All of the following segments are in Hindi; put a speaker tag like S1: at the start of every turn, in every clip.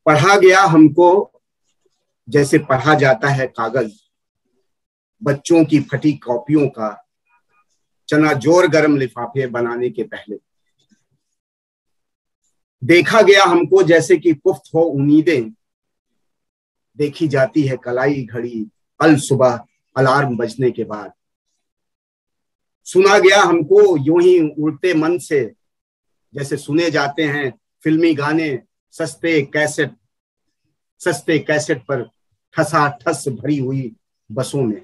S1: पढ़ा गया हमको जैसे पढ़ा जाता है कागज, बच्चों की फटी कॉपियों का चना जोर गरम लिफाफे बनाने के पहले। देखा गया हमको जैसे कि पुख्त हो उम्मीदें, देखी जाती है कलाई घड़ी अल सुबह अलार्म बजने के बाद। सुना गया हमको यूं ही उड़ते मन से, जैसे सुने जाते हैं फिल्मी गाने सस्ते कैसेट पर ठसाठस भरी हुई बसों में।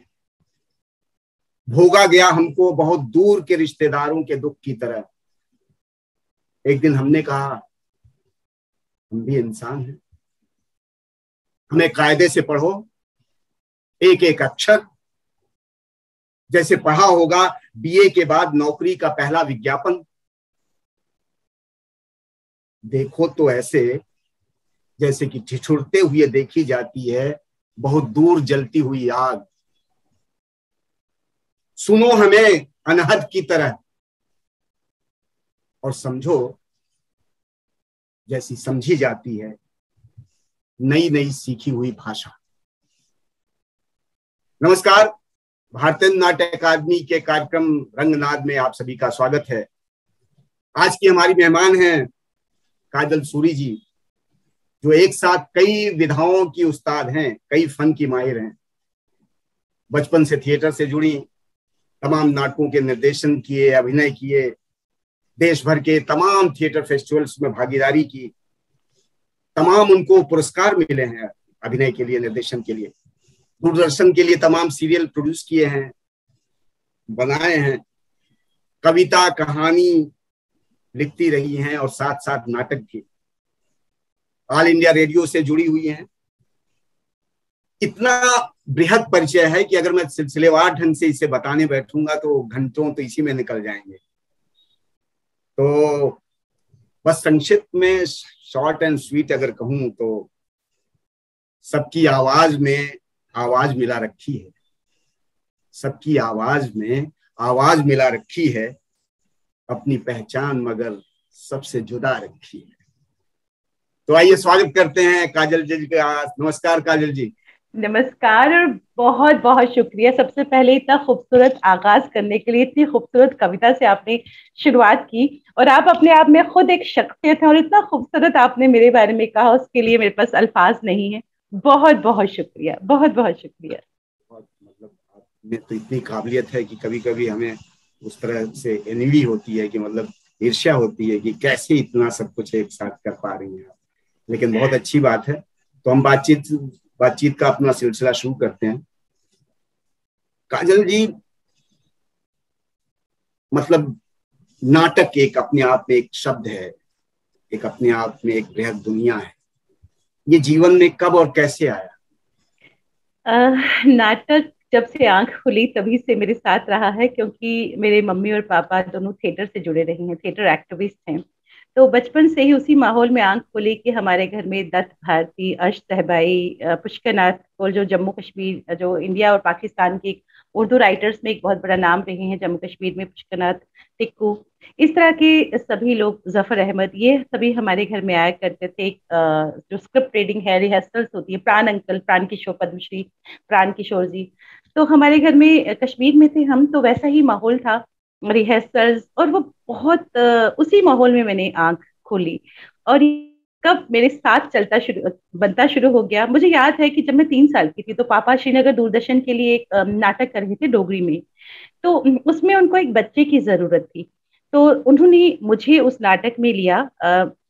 S1: भोगा गया हमको बहुत दूर के रिश्तेदारों के दुख की तरह। एक दिन हमने कहा हम भी इंसान हैं, हमें कायदे से पढ़ो एक एक अक्षर, जैसे पढ़ा होगा बीए के बाद नौकरी का पहला विज्ञापन। देखो तो ऐसे जैसे कि ठिठुरते हुए देखी जाती है बहुत दूर जलती हुई आग। सुनो हमें अनहद की तरह और समझो जैसी समझी जाती है नई नई सीखी हुई भाषा। नमस्कार, भारतीय नाट्य अकादमी के कार्यक्रम रंगनाद में आप सभी का स्वागत है। आज की हमारी मेहमान हैं काजल सूरी जी, जो एक साथ कई विधाओं की उस्ताद हैं, कई फन की माहिर हैं। बचपन से थिएटर से जुड़ी, तमाम नाटकों के निर्देशन किए, अभिनय किए, देश भर के तमाम थिएटर फेस्टिवल्स में भागीदारी की, तमाम उनको पुरस्कार मिले हैं अभिनय के लिए, निर्देशन के लिए। दूरदर्शन के लिए तमाम सीरियल प्रोड्यूस किए हैं, बनाए हैं, कविता कहानी लिखती रही हैं और साथ साथ नाटक भी। ऑल इंडिया रेडियो से जुड़ी हुई हैं। इतना बृहद परिचय है कि अगर मैं सिलसिलेवार ढंग से इसे बताने बैठूंगा तो घंटों तो इसी में निकल जाएंगे। तो बस संक्षिप्त में, शॉर्ट एंड स्वीट अगर कहूं तो सबकी आवाज में आवाज मिला रखी है, सबकी आवाज में आवाज मिला रखी है, अपनी पहचान मगर सबसे जुदा रखी है। तो आइए स्वागत करते हैं काजल जी का। नमस्कार काजल जी।
S2: नमस्कार और बहुत बहुत शुक्रिया। सबसे पहले इतना खूबसूरत आगाज करने के लिए, इतनी खूबसूरत कविता से आपने शुरुआत की, और आप अपने आप में खुद एक शख्सियत है और इतना खूबसूरत आपने मेरे बारे में कहा, उसके लिए मेरे पास अल्फाज नहीं है। बहुत बहुत शुक्रिया, बहुत बहुत शुक्रिया।
S1: मतलब आप में तो इतनी काबिलियत है कि कभी कभी हमें उस तरह से एनवी होती है कि मतलब ईर्ष्या होती है कि कैसे इतना सब कुछ एक साथ कर पा रही हैं आप। लेकिन बहुत अच्छी बात है। तो हम बातचीत का अपना सिलसिला शुरू करते हैं। काजल जी, मतलब नाटक एक अपने आप में एक शब्द है, एक अपने आप में एक बृहद दुनिया है। ये जीवन में कब और कैसे आया?
S2: नाटक जब से आंख खुली तभी से मेरे साथ रहा है, क्योंकि मेरे मम्मी और पापा दोनों थिएटर से जुड़े रहे हैं, थिएटर एक्टिविस्ट हैं। तो बचपन से ही उसी माहौल में आंख खुली कि हमारे घर में दत्त भारती, अर्श सहबाई, पुष्कर नाथ और जो जम्मू कश्मीर, जो इंडिया और पाकिस्तान के उर्दू राइटर्स में एक बहुत बड़ा नाम रहे हैं जम्मू कश्मीर में, पुष्कर नाथ, टिक्कू, इस तरह के सभी लोग, जफर अहमद, ये सभी हमारे घर में आया करते थे। जो स्क्रिप्ट रीडिंग है, रिहर्सल्स होती है, प्राण अंकल, प्राण किशोर, पद्मश्री प्राण किशोर जी, तो हमारे घर में, कश्मीर में थे हम, तो वैसा ही माहौल था, रिहर्सल्स, और वो बहुत उसी माहौल में मैंने आंख खोली। और कब मेरे साथ बनता शुरू हो गया, मुझे याद है कि जब मैं 3 साल की थी तो पापा श्रीनगर दूरदर्शन के लिए एक नाटक कर रहे थे डोगरी में। तो उसमें उनको एक बच्चे की जरूरत थी, तो उन्होंने मुझे उस नाटक में लिया।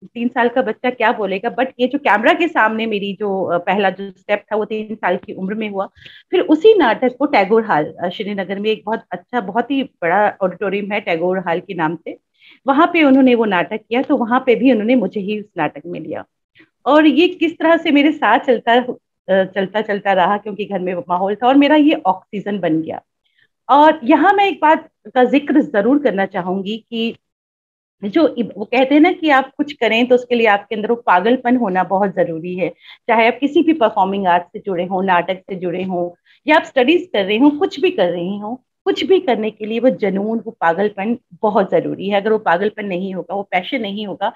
S2: 3 साल का बच्चा क्या बोलेगा, बट ये जो कैमरा के सामने मेरी जो पहला जो स्टेप था वो 3 साल की उम्र में हुआ। फिर उसी नाटक को टैगोर हॉल, श्रीनगर में एक बहुत अच्छा, बहुत ही बड़ा ऑडिटोरियम है टैगोर हॉल के नाम से, वहां पे उन्होंने वो नाटक किया। तो वहां पे भी उन्होंने मुझे ही उस नाटक में लिया। और ये किस तरह से मेरे साथ चलता चलता रहा, क्योंकि घर में माहौल था और मेरा ये ऑक्सीजन बन गया। और यहाँ मैं एक बात का जिक्र जरूर करना चाहूंगी कि जो वो कहते हैं ना कि आप कुछ करें तो उसके लिए आपके अंदर वो पागलपन होना बहुत जरूरी है। चाहे आप किसी भी परफॉर्मिंग आर्ट से जुड़े हों, नाटक से जुड़े हों, या आप स्टडीज कर रहे हो, कुछ भी कर रही हो, कुछ भी करने के लिए वो जुनून, वो पागलपन बहुत जरूरी है। अगर वो पागलपन नहीं होगा, वो पैशन नहीं होगा,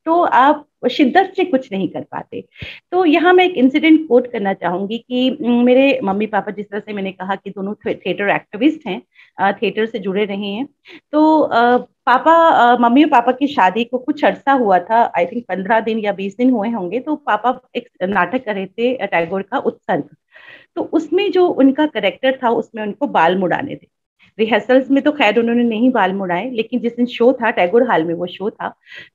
S2: तो आप शिद्दत से कुछ नहीं कर पाते। तो यहाँ मैं एक इंसिडेंट कोट करना चाहूंगी कि मेरे मम्मी पापा, जिस तरह से मैंने कहा कि दोनों थिएटर एक्टिविस्ट हैं, थिएटर से जुड़े रहे हैं। तो मम्मी और पापा की शादी को कुछ अरसा हुआ था, आई थिंक 15 दिन या 20 दिन हुए होंगे। तो पापा एक नाटक कर रहे थे टैगोर का उत्सर्ग। तो उसमें जो उनका करेक्टर था, उसमें उनको बाल मुड़ाने थे। रिहर्सल्स में तो खैर उन्होंने नहीं बाल मुड़ाए, लेकिन जिस दिन शो था, टैगोर हॉल में वो शो था,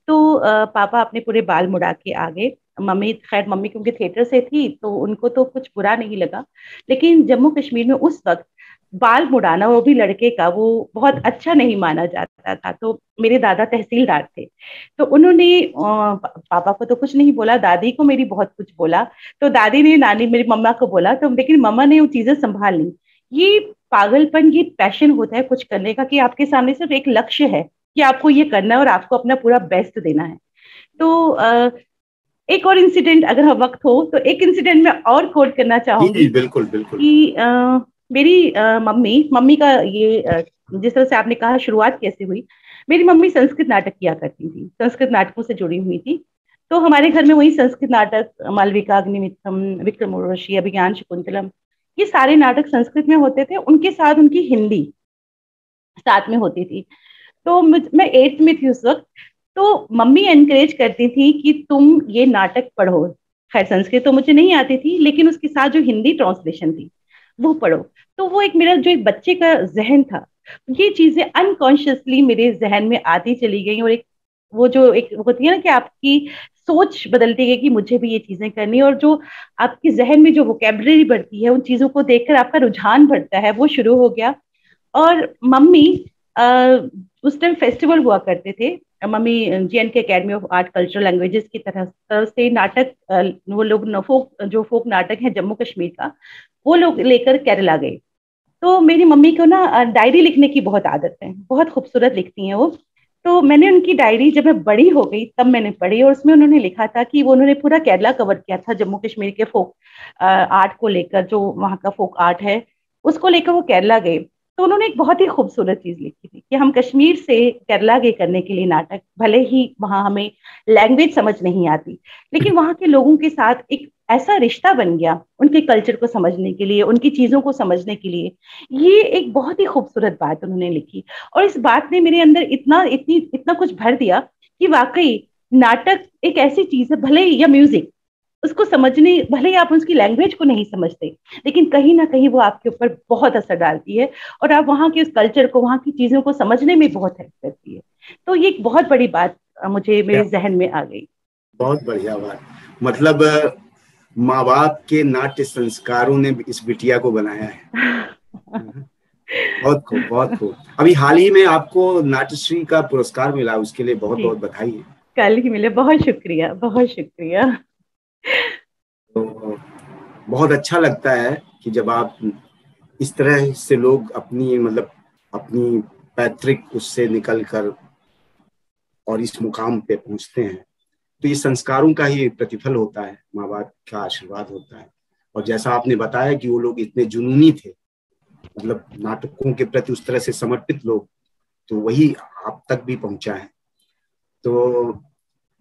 S2: तो पापा अपने पूरे बाल मुड़ा के आ गए। मम्मी क्योंकि थिएटर से थी तो उनको तो कुछ बुरा नहीं लगा, लेकिन जम्मू कश्मीर में उस वक्त बाल मुड़ाना, वो भी लड़के का, वो बहुत अच्छा नहीं माना जाता था। तो मेरे दादा तहसीलदार थे, तो उन्होंने पापा को तो कुछ नहीं बोला, दादी को मेरी बहुत कुछ बोला। तो दादी ने नानी मेरी मम्मा को बोला, तो लेकिन मम्मा ने वो चीजें संभाल ली। ये पागलपन, ये पैशन होता है कुछ करने का, कि आपके सामने सिर्फ एक लक्ष्य है कि आपको ये करना है और आपको अपना पूरा बेस्ट देना है। तो एक और इंसिडेंट, अगर वक्त हो तो एक इंसिडेंट मैं और कोट करना चाहूंगी।
S1: बिल्कुल बिल्कुल।
S2: कि मेरी मम्मी का ये जिस तरह से आपने कहा शुरुआत कैसे हुई, मेरी मम्मी संस्कृत नाटक किया करती थी, संस्कृत नाटकों से जुड़ी हुई थी। तो हमारे घर में वही संस्कृत नाटक, मालविका, अग्निमित्रम, विक्रम उर्वशी, अभिज्ञान शकुंतलम, ये सारे नाटक संस्कृत में होते थे। उनके साथ उनकी हिंदी साथ में होती थी। तो मैं 8th में थी उस वक्त। तो मम्मी एनकरेज करती थी कि तुम ये नाटक पढ़ो। खैर संस्कृत तो मुझे नहीं आती थी, लेकिन उसके साथ जो हिंदी ट्रांसलेशन थी वो पढ़ो। तो वो एक मेरा जो एक बच्चे का जहन था, ये चीजें अनकॉन्शियसली मेरे जहन में आती चली गई। और एक वो जो एक होती है ना कि आपकी सोच बदलती गई कि मुझे भी ये चीजें करनी, और जो आपके जहन में जो वोकेबलरी बढ़ती है, उन चीजों को देखकर आपका रुझान बढ़ता है, वो शुरू हो गया। और मम्मी उस टाइम फेस्टिवल हुआ करते थे, mummy JNK academy of art cultural languages की तरफ से नाटक, वो लोग फोक नाटक है जम्मू कश्मीर का, वो लोग लेकर केरला गए। तो मेरी मम्मी को ना डायरी लिखने की बहुत आदत है, बहुत खूबसूरत लिखती हैं वो। तो मैंने उनकी डायरी जब मैं बड़ी हो गई तब मैंने पढ़ी, और उसमें उन्होंने लिखा था कि वो उन्होंने पूरा केरला कवर किया था, जम्मू कश्मीर के फोक आर्ट को लेकर, जो वहाँ का फोक आर्ट है उसको लेकर वो केरला गए। तो उन्होंने एक बहुत ही खूबसूरत चीज लिखी थी कि हम कश्मीर से केरला गए करने के लिए नाटक, भले ही वहां हमें लैंग्वेज समझ नहीं आती, लेकिन वहां के लोगों के साथ एक ऐसा रिश्ता बन गया, उनके कल्चर को समझने के लिए, उनकी चीजों को समझने के लिए। ये एक बहुत ही खूबसूरत बात उन्होंने लिखी, और इस बात ने मेरे अंदर इतना कुछ भर दिया कि वाकई नाटक एक ऐसी चीज है, भले या म्यूजिक, उसको समझने, भले ही आप उसकी लैंग्वेज को नहीं समझते, लेकिन कहीं ना कहीं वो आपके ऊपर बहुत असर डालती है, और आप वहाँ के उस कल्चर को, वहाँ की चीजों को समझने में बहुत हेल्प करती है। तो ये एक बहुत बड़ी बात मुझे मेरे जहन में आ गई।
S1: बहुत बढ़िया बात। मतलब माँ बाप के नाट्य संस्कारों ने इस बिटिया को बनाया है। बहुत खूब, बहुत खूब। अभी हाल ही में आपको नाट्यश्री का पुरस्कार मिला, उसके लिए बहुत बहुत बधाई है।
S2: कल ही मिले, बहुत शुक्रिया, बहुत शुक्रिया।
S1: तो बहुत अच्छा लगता है कि जब आप इस तरह से लोग अपनी मतलब अपनी पैतृक उससे निकल कर और इस मुकाम पे पहुंचते हैं, तो ये संस्कारों का ही प्रतिफल होता है, माँ बाप का आशीर्वाद होता है। और जैसा आपने बताया कि वो लोग इतने जुनूनी थे, मतलब नाटकों के प्रति उस तरह से समर्पित लोग, तो वही आप तक भी पहुंचा है। तो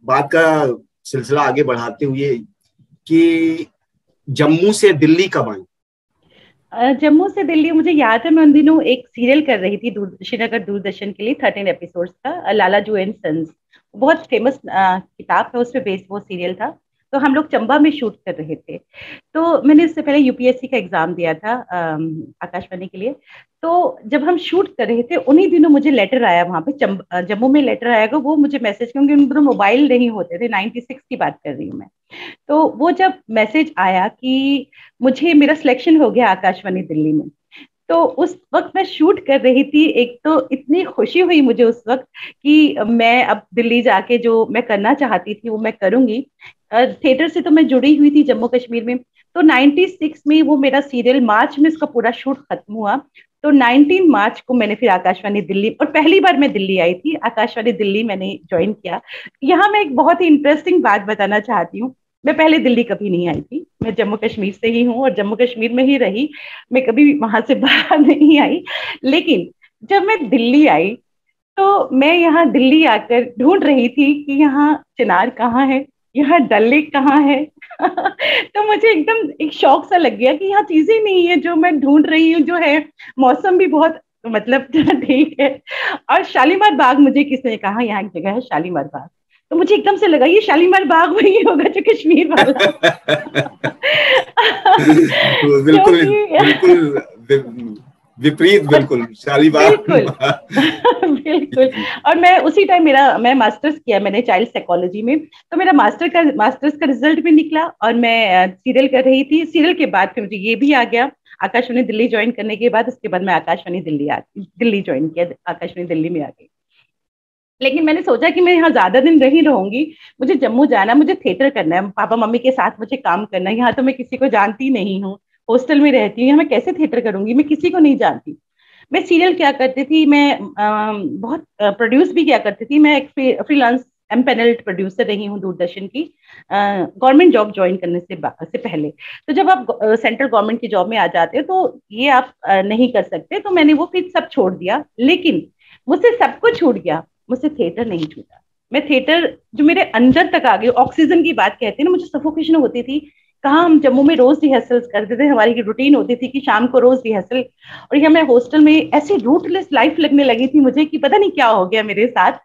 S1: बात का सिलसिला आगे बढ़ाते हुए कि जम्मू से दिल्ली कब आई?
S2: जम्मू से दिल्ली, मुझे याद है मैं उन दिनों एक सीरियल कर रही थी श्रीनगर दूरदर्शन के लिए, 13 एपिसोड्स का, लालाजू एंड सन्स, बहुत फेमस किताब है, उस पर बेस्ड वो सीरियल था। तो हम लोग चंबा में शूट कर रहे थे। तो मैंने इससे पहले UPSC का एग्जाम दिया था आकाशवाणी के लिए। तो जब हम शूट कर रहे थे उन्हीं दिनों मुझे लेटर आया, वहां पे जम्मू में लेटर आएगा, वो मुझे मैसेज, क्योंकि उन दिनों मोबाइल नहीं होते थे, 96 की बात कर रही हूँ मैं। तो वो जब मैसेज आया कि मुझे मेरा सिलेक्शन हो गया आकाशवाणी दिल्ली में, तो उस वक्त मैं शूट कर रही थी। एक तो इतनी खुशी हुई मुझे उस वक्त कि मैं अब दिल्ली जाके जो मैं करना चाहती थी वो मैं करूंगी। थिएटर से तो मैं जुड़ी हुई थी जम्मू कश्मीर में। तो 96 में वो मेरा सीरियल, मार्च में इसका पूरा शूट खत्म हुआ। तो 19 मार्च को मैंने फिर आकाशवाणी दिल्ली, और पहली बार मैं दिल्ली आई थी, आकाशवाणी दिल्ली मैंने ज्वाइन किया। यहाँ मैं एक बहुत ही इंटरेस्टिंग बात बताना चाहती हूँ मैं पहले दिल्ली कभी नहीं आई थी, मैं जम्मू कश्मीर से ही हूँ और जम्मू कश्मीर में ही रही, मैं कभी वहां से बाहर नहीं आई। लेकिन जब मैं दिल्ली आई तो मैं यहाँ दिल्ली आकर ढूंढ रही थी कि यहाँ चिनार कहाँ है, यहाँ डल लेक कहाँ है। तो मुझे एकदम एक शौक सा लग गया कि यहाँ चीजें नहीं है जो मैं ढूंढ रही हूँ, जो है मौसम भी बहुत मतलब ठीक है। और शालीमार बाग, मुझे किसने कहा यहाँ एक जगह है शालीमार बाग, तो मुझे एकदम से लगा ये शालीमार बाग वही होगा जो कश्मीर वाला।
S1: बिल्कुल
S2: क्योंकि
S1: बिल्कुल विपरीत,
S2: और
S1: बिल्कुल शालीबाग।
S2: बिल्कुल बिल्कुल।
S1: जी।
S2: और मैं उसी टाइम मैं मास्टर्स किया मैंने चाइल्ड साइकोलॉजी में, तो मेरा मास्टर्स का रिजल्ट भी निकला और मैं सीरियल कर रही थी। सीरियल के बाद फिर मुझे ये भी आ गया, आकाशवाणी दिल्ली ज्वाइन करने के बाद उसके बाद मैं आकाशवाणी दिल्ली ज्वाइन किया, आकाशवाणी दिल्ली में आ गई। लेकिन मैंने सोचा कि मैं यहाँ ज्यादा दिन नहीं रहूंगी, मुझे जम्मू जाना, मुझे थिएटर करना है, पापा मम्मी के साथ मुझे काम करना है। यहाँ तो मैं किसी को जानती नहीं हूँ, हॉस्टल में रहती हूँ, यहाँ मैं कैसे थिएटर करूंगी, मैं किसी को नहीं जानती। मैं सीरियल क्या करती थी, मैं बहुत प्रोड्यूस भी क्या करती थी, मैं एक फ्रीलांस एम्पेनल्ड प्रोड्यूसर रही हूँ दूरदर्शन की, गवर्नमेंट जॉब ज्वाइन करने से पहले। तो जब आप सेंट्रल गवर्नमेंट की जॉब में आ जाते हो तो ये आप नहीं कर सकते, तो मैंने वो फिर सब छोड़ दिया। लेकिन मुझसे सब कुछ छूट गया, मुझसे थिएटर नहीं छूटा। मैं थिएटर जो मेरे अंदर तक आ गई, ऑक्सीजन की बात कहते हैं ना, मुझे सफोकेशन होती थी। कहाँ हम जम्मू में रोज रिहर्सल्स करते थे, हमारी रूटीन होती थी कि शाम को रोज रिहर्सल, और यहाँ मैं हॉस्टल में ऐसी रूटलेस लाइफ लगने लगी थी मुझे कि पता नहीं क्या हो गया मेरे साथ।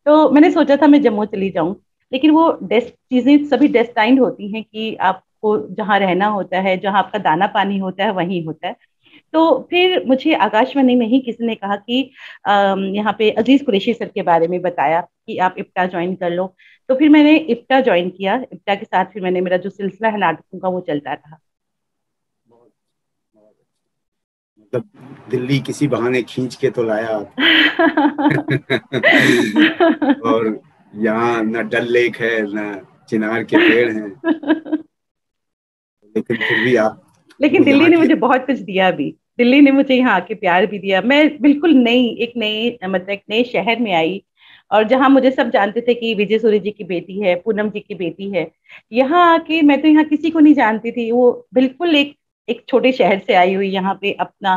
S2: तो मैंने सोचा था मैं जम्मू चली जाऊं, लेकिन वो चीजें सभी डेस्टाइंड होती हैं कि आपको जहाँ रहना होता है, जहाँ आपका दाना पानी होता है वहीं होता है। तो फिर मुझे आकाशवाणी में ही किसी ने कहा कि यहाँ पे अजीज कुरैशी सर के बारे में बताया कि आप इप्टा ज्वाइन कर लो। तो फिर मैंने इप्टा ज्वाइन किया, इप्टा के साथ फिर मैंने मेरा जो सिलसिला है नाटकों का वो चलता रहा।
S1: मतलब दिल्ली किसी बहाने खींच के तो लाया आप। और यहाँ न डल लेक है, न चिनार के पेड़ हैं, लेकिन फिर भी आप
S2: लेकिन
S1: वो
S2: दिल्ली
S1: यहाँ
S2: ने
S1: के।
S2: मुझे बहुत कुछ दिया भी, दिल्ली ने मुझे यहाँ आके प्यार भी दिया। मैं बिल्कुल नई एक नई मतलब एक नए शहर में आई, और जहाँ मुझे सब जानते थे कि विजय सूर्य जी की बेटी है, पूनम जी की बेटी है, यहाँ आके मैं तो यहाँ किसी को नहीं जानती थी। वो बिल्कुल एक एक छोटे शहर से आई हुई यहाँ पे अपना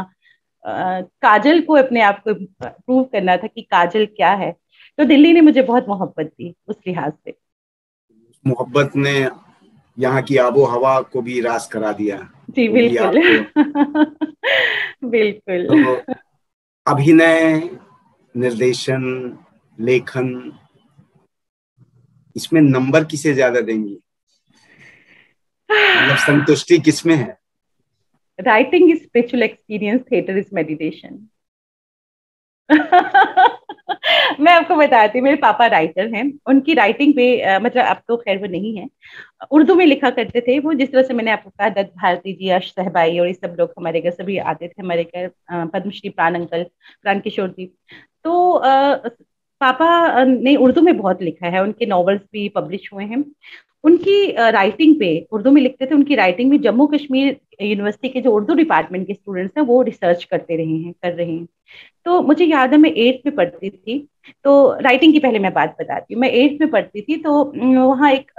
S2: काजल को अपने आप को प्रूव करना था कि काजल क्या है। तो दिल्ली ने मुझे बहुत मोहब्बत दी उस लिहाज से।
S1: मोहब्बत ने यहाँ की आबो हवा को भी रास करा दिया,
S2: जी
S1: वो भी
S2: बिल्कुल।
S1: आपको।
S2: बिल्कुल।
S1: तो अभिनय, निर्देशन, लेखन, इसमें नंबर किसे ज्यादा देंगी? मतलब संतुष्टि किसमें है?
S2: Writing is spiritual experience, theatre is meditation. मैं आपको बताती हूँ, मेरे पापा राइटर हैं, उनकी राइटिंग पे मतलब अब तो खैर वो नहीं है, उर्दू में लिखा करते थे वो। जिस तरह से मैंने आपको कहा दत्त भारती जी, अर्श सहबाई और ये सब लोग हमारे घर सभी आते थे हमारे घर, पद्मश्री प्राण अंकल, प्राण किशोर जी। तो पापा ने उर्दू में बहुत लिखा है, उनके नॉवेल्स भी पब्लिश हुए हैं। उनकी राइटिंग पे उर्दू में लिखते थे, उनकी राइटिंग में जम्मू कश्मीर यूनिवर्सिटी के जो उर्दू डिपार्टमेंट के स्टूडेंट्स हैं वो रिसर्च करते रहे हैं, कर रहे हैं। तो मुझे याद है मैं 8th में पढ़ती थी, तो राइटिंग की पहले मैं बात बताती हूँ। मैं 8th में पढ़ती थी, तो वहाँ एक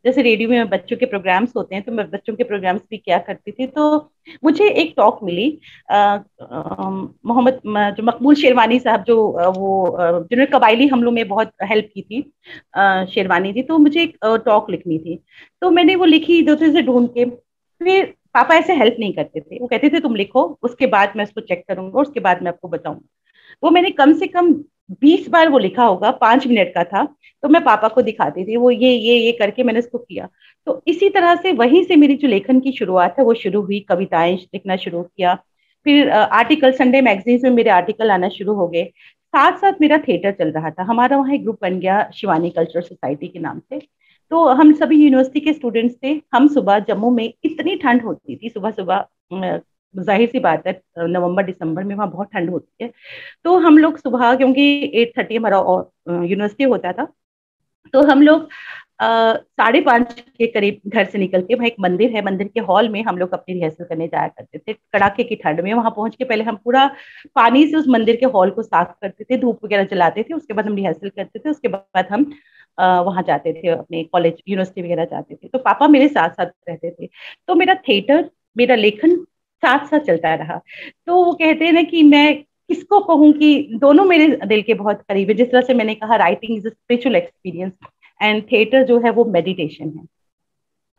S2: जैसे रेडियो में बच्चों के प्रोग्राम्स होते हैं, तो मैं बच्चों के प्रोग्राम्स भी क्या करती थी। तो मुझे एक टॉक मिली, मोहम्मद जो मकबूल शेरवानी साहब, जो जिन्होंने कबायली हमलों में बहुत हेल्प की थी, शेरवानी जी। तो मुझे एक टॉक लिखनी थी, तो मैंने वो लिखी दूसरे से ढूंढ के। फिर पापा ऐसे हेल्प नहीं करते थे, वो कहते थे तुम लिखो, उसके बाद मैं उसको चेक करूंगा, उसके बाद मैं आपको बताऊंगा। वो मैंने कम से कम 20 बार वो लिखा होगा, 5 मिनट का था। तो मैं पापा को दिखाती थी, वो ये करके मैंने उसको किया। तो इसी तरह से वहीं से मेरी जो लेखन की शुरुआत है वो शुरू हुई, कविताएं लिखना शुरू किया। फिर आर्टिकल, संडे मैगजीन्स में मेरे आर्टिकल आना शुरू हो गए। साथ साथ मेरा थिएटर चल रहा था, हमारा वहाँ एक ग्रुप बन गया शिवानी कल्चरल सोसाइटी के नाम से। तो हम सभी यूनिवर्सिटी के स्टूडेंट्स थे। हम सुबह, जम्मू में इतनी ठंड होती थी सुबह सुबह, जाहिर सी बात है नवंबर दिसंबर में वहाँ बहुत ठंड होती है। तो हम लोग सुबह, क्योंकि 8:30 हमारा यूनिवर्सिटी होता था, तो हम लोग 5:30 के करीब घर से निकल के, वहाँ एक मंदिर है, मंदिर के हॉल में हम लोग अपनी रिहर्सल करने जाया करते थे। कड़ाके की ठंड में वहां पहुंच के पहले हम पूरा पानी से उस मंदिर के हॉल को साफ करते थे, धूप वगैरह जलाते थे, उसके बाद हम रिहर्सल करते थे, उसके बाद हम वहां जाते थे, अपने कॉलेज यूनिवर्सिटी वगैरह जाते थे, तो पापा मेरे साथ साथ रहते थे। तो मेरा थिएटर, मेरा लेखन साथ साथ चलता रहा। तो वो कहते हैं ना कि मैं किसको कहूँ कि दोनों मेरे दिल के बहुत करीब है। जिस तरह से मैंने कहा, writing is a spiritual experience and theatre जो है वो मेडिटेशन है।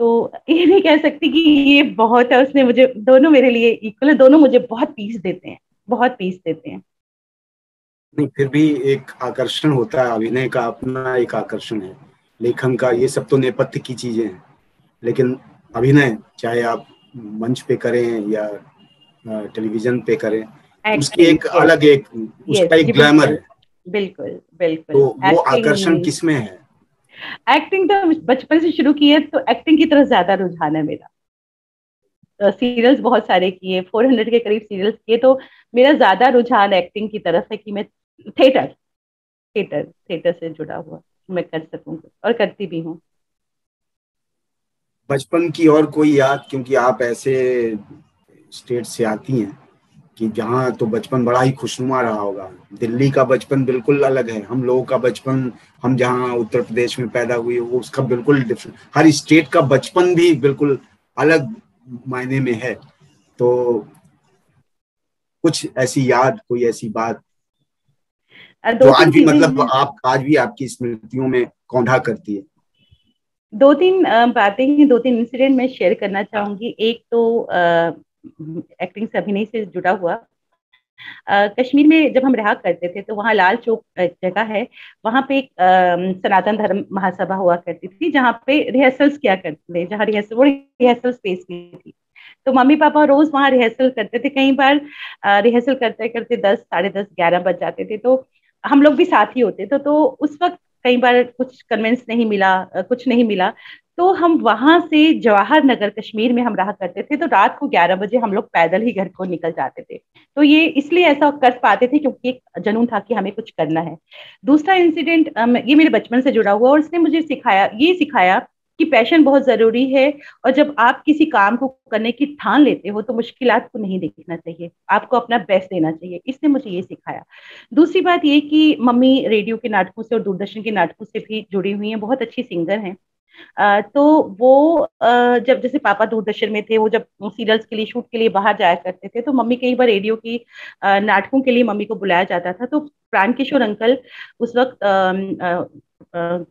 S2: तो ये नहीं कह सकती कि ये बहुत है, उसने मुझे, दोनों मेरे लिए इक्वल है, दोनों मुझे बहुत पीस देते हैं, बहुत पीस देते हैं।
S1: नहीं, फिर भी एक आकर्षण होता है, अभिनय का अपना एक आकर्षण है, लेखन का, ये सब तो नेपथ्य की चीजें हैं, लेकिन अभिनय चाहे आप मंच पे करें या टेलीविजन पे करें, उसकी
S2: एक्टिंग,
S1: एक
S2: यस।
S1: अलग एक,
S2: यस
S1: उसका एक
S2: जी,
S1: ग्लैमर
S2: बिल्कुल
S1: है।
S2: बिल्कुल
S1: तो
S2: बिल्कुल।
S1: वो आकर्षण
S2: एक्टिंग,
S1: किसमें है?
S2: एक्टिंग तो बचपन से शुरू की है, तो एक्टिंग की तरफ ज्यादा रुझान है मेरा। सीरियल्स बहुत सारे किए, 400 के करीब सीरियल्स किए, तो मेरा ज्यादा रुझान एक्टिंग की तरफ है कि मैं थिएटर थिएटर थिएटर से जुड़ा हुआ मैं कर सकूं, और करती भी हूँ।
S1: बचपन की और कोई याद, क्योंकि आप ऐसे स्टेट से आती हैं कि जहाँ तो बचपन बड़ा ही खुशनुमा रहा होगा। दिल्ली का बचपन बिल्कुल अलग है, हम लोगों का बचपन, हम जहाँ उत्तर प्रदेश में पैदा हुए वो उसका बिल्कुल डिफरेंट, हर स्टेट का बचपन भी बिल्कुल अलग मायने में है। तो कुछ ऐसी याद, कोई ऐसी बात जो
S2: दो
S1: आज
S2: तीन
S1: भी,
S2: चीजें
S1: मतलब
S2: हैं,
S1: आप आज भी आपकी स्मृतियों में कौंधा करती है?
S2: दो तीन बातें हैं, दो तीन इंसिडेंट मैं शेयर करना चाहूंगी। एक तो एक्टिंग से, अभिनय से जुड़ा हुआ। कश्मीर में जब हम रहा करते थे, तो वहाँ लाल चौक जगह है, वहाँ पे एक सनातन धर्म महासभा हुआ करती थी, जहाँ पे रिहर्सल्स किया करते थे, जहाँ रिहर्सल, वो रिहर्सल स्पेस में थी। तो मम्मी पापा रोज वहाँ रिहर्सल करते थे। कई बार रिहर्सल करते करते 10, साढ़े 10, 11 बज जाते थे, तो हम लोग भी साथ ही होते थे। तो उस वक्त कई बार कुछ कन्वेंस नहीं मिला, कुछ नहीं मिला, तो हम वहां से जवाहर नगर, कश्मीर में हम रहा करते थे, तो रात को 11 बजे हम लोग पैदल ही घर को निकल जाते थे। तो ये इसलिए ऐसा कर पाते थे क्योंकि एक जुनून था कि हमें कुछ करना है। दूसरा इंसिडेंट, ये मेरे बचपन से जुड़ा हुआ, और इसने मुझे सिखाया कि पैशन बहुत जरूरी है, और जब आप किसी काम को करने की ठान लेते हो तो मुश्किलात को नहीं देखना चाहिए, आपको अपना बेस्ट देना चाहिए। इसने मुझे ये सिखाया। दूसरी बात ये कि मम्मी रेडियो के नाटकों से और दूरदर्शन के नाटकों से भी जुड़ी हुई हैं, बहुत अच्छी सिंगर हैं। तो वो जब जैसे पापा दूरदर्शन में थे, वो जब सीरियल्स के लिए, शूट के लिए बाहर जाया करते थे, तो मम्मी कई बार रेडियो की नाटकों के लिए मम्मी को बुलाया जाता था। तो प्राण किशोर अंकल उस वक्त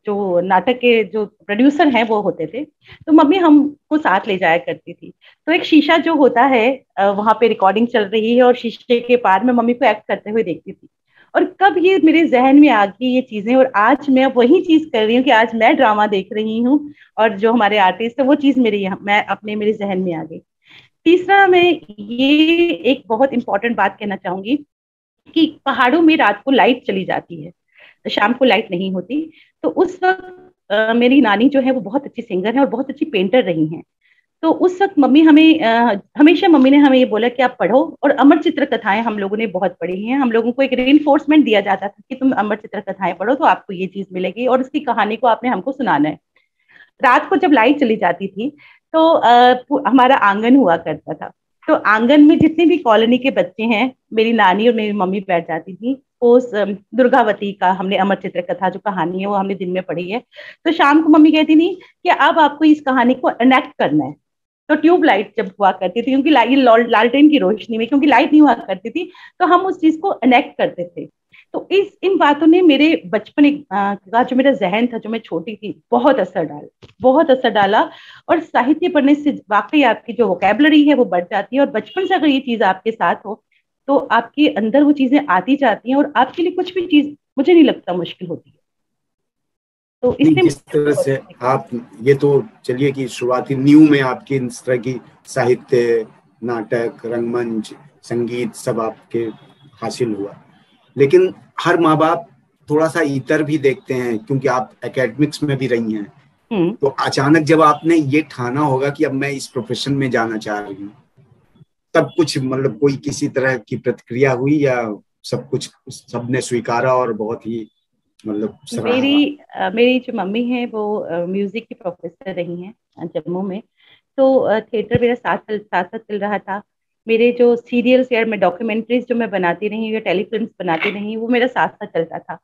S2: जो नाटक के जो प्रोड्यूसर हैं वो होते थे, तो मम्मी हमको साथ ले जाया करती थी। तो एक शीशा जो होता है, वहां पे रिकॉर्डिंग चल रही है और शीशे के पार में मम्मी को एक्ट करते हुए देखती थी। और कब ये मेरे जहन में आ गई ये चीजें, और आज मैं वही चीज कर रही हूँ कि आज मैं ड्रामा देख रही हूँ, और जो हमारे आर्टिस्ट है वो चीज मेरे यहाँ, मैं अपने, मेरे जहन में आ गई। तीसरा, मैं ये एक बहुत इंपॉर्टेंट बात कहना चाहूंगी कि पहाड़ों में रात को लाइट चली जाती है, शाम को लाइट नहीं होती। तो उस वक्त मेरी नानी जो है वो बहुत अच्छी सिंगर है और बहुत अच्छी पेंटर रही हैं। तो उस वक्त मम्मी हमें हमेशा मम्मी ने हमें ये बोला कि आप पढ़ो, और अमर चित्र कथाएं हम लोगों ने बहुत पढ़ी हैं। हम लोगों को एक रीइंफोर्समेंट दिया जाता था कि तुम अमर चित्र कथाएं पढ़ो तो आपको ये चीज मिलेगी, और उसकी कहानी को आपने हमको सुनाना है। रात को जब लाइट चली जाती थी, तो हमारा आंगन हुआ करता था। तो आंगन में जितने भी कॉलोनी के बच्चे हैं, मेरी नानी और मेरी मम्मी बैठ जाती थी। उस दुर्गावती का हमने अमर चित्र कथा जो कहानी है वो हमने दिन में पढ़ी है। तो शाम को मम्मी कहती थी कि अब आपको इस कहानी को एनेक्ट करना है। तो ट्यूब लाइट जब हुआ करती थी, क्योंकि लालटेन की रोशनी में, क्योंकि लाइट नहीं हुआ करती थी, तो हम उस चीज को एनेक्ट करते थे। तो इस इन बातों ने मेरे बचपन का जो मेरा जहन था, जो मैं छोटी थी, बहुत असर डाला। और साहित्य पढ़ने से वाकई आपकी जो वोकेबलरी है वो बढ़ जाती है, और बचपन से अगर ये चीज आपके साथ हो तो आपके अंदर वो चीजें आती जाती हैं, और आपके लिए कुछ भी चीज, मुझे नहीं लगता, मुश्किल होती है। तो
S1: नहीं,
S2: इसने
S1: जिस
S2: मुझे
S1: तरह
S2: बहुत
S1: से
S2: सीखा।
S1: आप, ये तो चलिए कि शुरुआती न्यू में आपकी इस तरह की साहित्य, नाटक, रंगमंच, संगीत सब आपके हासिल हुआ, लेकिन हर माँ बाप थोड़ा सा इतर भी देखते हैं, क्योंकि आप एकेडमिक्स में भी रही हैं।
S2: हम्म।
S1: तो अचानक जब आपने ये ठाना होगा कि अब मैं इस प्रोफेशन में जाना चाह रही हूँ, तब कुछ, मतलब कोई किसी तरह की प्रतिक्रिया हुई, या सब कुछ सबने स्वीकारा और बहुत ही, मतलब सराहा?
S2: मेरी जो मम्मी है वो म्यूजिक की प्रोफेसर रही हैं जम्मू में। तो थिएटर मेरा साथ साथ चल रहा था। मेरे जो सीरियल्स या मैं डॉक्यूमेंट्रीज जो मैं बनाती रही या टेलीफिल्म्स बनाती रही, वो मेरा साथ साथ चलता था।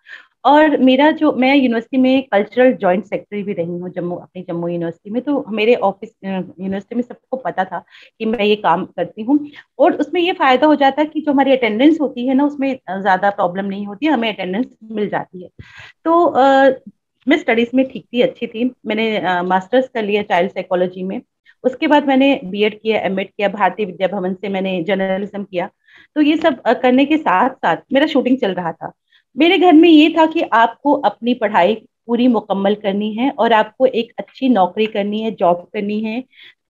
S2: और मेरा जो मैं यूनिवर्सिटी में कल्चरल जॉइंट सेक्रेटरी भी रही हूँ अपनी जम्मू यूनिवर्सिटी में। तो मेरे ऑफिस यूनिवर्सिटी में सबको पता था कि मैं ये काम करती हूँ। और उसमें ये फायदा हो जाता है कि जो हमारी अटेंडेंस होती है ना, उसमें ज्यादा प्रॉब्लम नहीं होती है, हमें अटेंडेंस मिल जाती है। तो मैं स्टडीज में ठीक थी, अच्छी थी। मैंने मास्टर्स कर लिया चाइल्ड साइकोलॉजी में। उसके बाद मैंने बीएड किया, एमएड किया, भारतीय विद्या भवन से मैंने जर्नलिज्म किया। तो ये सब करने के साथ साथ मेरा शूटिंग चल रहा था। मेरे घर में ये था कि आपको अपनी पढ़ाई पूरी मुकम्मल करनी है और आपको एक अच्छी नौकरी करनी है, जॉब करनी है।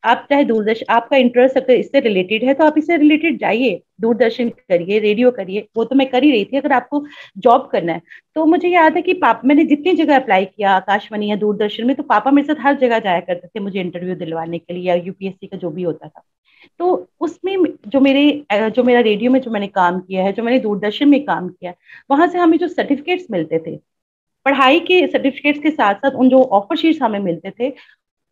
S2: आप चाहे दूरदर्शन, आपका इंटरेस्ट अगर इससे रिलेटेड है तो आप इससे रिलेटेड जाइए, दूरदर्शन करिए, रेडियो करिए। वो तो मैं कर ही रही थी। अगर आपको जॉब करना है तो मुझे याद है कि पापा, मैंने जितनी जगह अप्लाई किया आकाशवाणी या दूरदर्शन में, तो पापा मेरे साथ हर जगह जाया करते थे मुझे इंटरव्यू दिलवाने के लिए, या यूपीएससी का जो भी होता था। तो उसमें जो मेरा रेडियो में जो मैंने काम किया है, जो मैंने दूरदर्शन में काम किया, वहां से हमें जो सर्टिफिकेट्स मिलते थे, पढ़ाई के सर्टिफिकेट्स के साथ साथ उन जो ऑफर शीट्स हमें मिलते थे,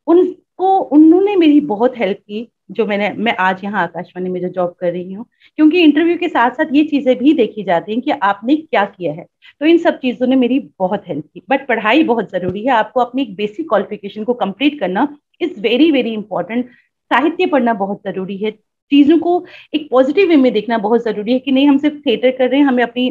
S2: उनको उन्होंने मेरी बहुत हेल्प की। जो मैं आज यहाँ आकाशवाणी में जो जॉब कर रही हूँ, क्योंकि इंटरव्यू के साथ साथ ये चीजें भी देखी जाती हैं कि आपने क्या किया है। तो इन सब चीजों ने मेरी बहुत हेल्प की। बट पढ़ाई बहुत जरूरी है, आपको अपनी एक बेसिक क्वालिफिकेशन को कंप्लीट करना इज वेरी वेरी इंपॉर्टेंट। साहित्य पढ़ना बहुत जरूरी है, चीजों को एक पॉजिटिव वे में देखना बहुत जरूरी है कि नहीं हम सिर्फ थिएटर कर रहे हैं, हमें अपनी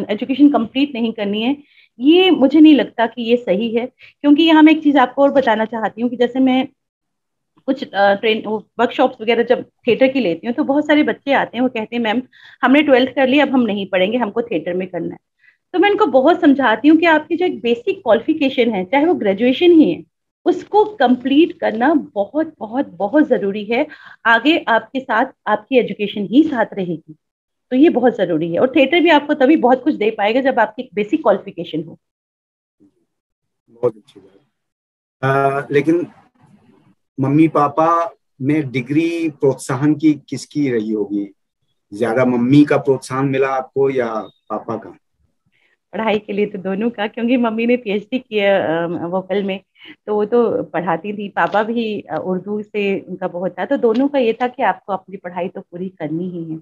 S2: एजुकेशन कंप्लीट नहीं करनी है। ये मुझे नहीं लगता कि ये सही है। क्योंकि यहाँ मैं एक चीज आपको और बताना चाहती हूँ कि जैसे मैं कुछ ट्रेन वर्कशॉप्स वगैरह जब थिएटर की लेती हूँ, तो बहुत सारे बच्चे आते हैं, वो कहते हैं मैम हमने 12th कर लिया, अब हम नहीं पढ़ेंगे, हमको थिएटर में करना है। तो मैं इनको बहुत समझाती हूँ कि आपकी जो एक बेसिक क्वालिफिकेशन है, चाहे वो ग्रेजुएशन ही है, उसको कंप्लीट करना बहुत बहुत बहुत जरूरी है। आगे आपके साथ आपकी एजुकेशन ही साथ रहेगी। तो ये बहुत जरूरी है। और थिएटर भी आपको तभी बहुत कुछ दे पाएगा जब आपकी बेसिक क्वालिफिकेशन हो।
S1: बहुत अच्छी बात। लेकिन मम्मी पापा में डिग्री प्रोत्साहन की किसकी रही होगी? ज्यादा मम्मी का प्रोत्साहन मिला आपको या पापा का?
S2: पढ़ाई के लिए तो दोनों का, क्योंकि मम्मी ने पीएचडी किया वोकल में, तो वो तो पढ़ाती थी। पापा भी उर्दू से उनका बहुत था। तो दोनों का ये था कि आपको अपनी पढ़ाई तो पूरी करनी ही है।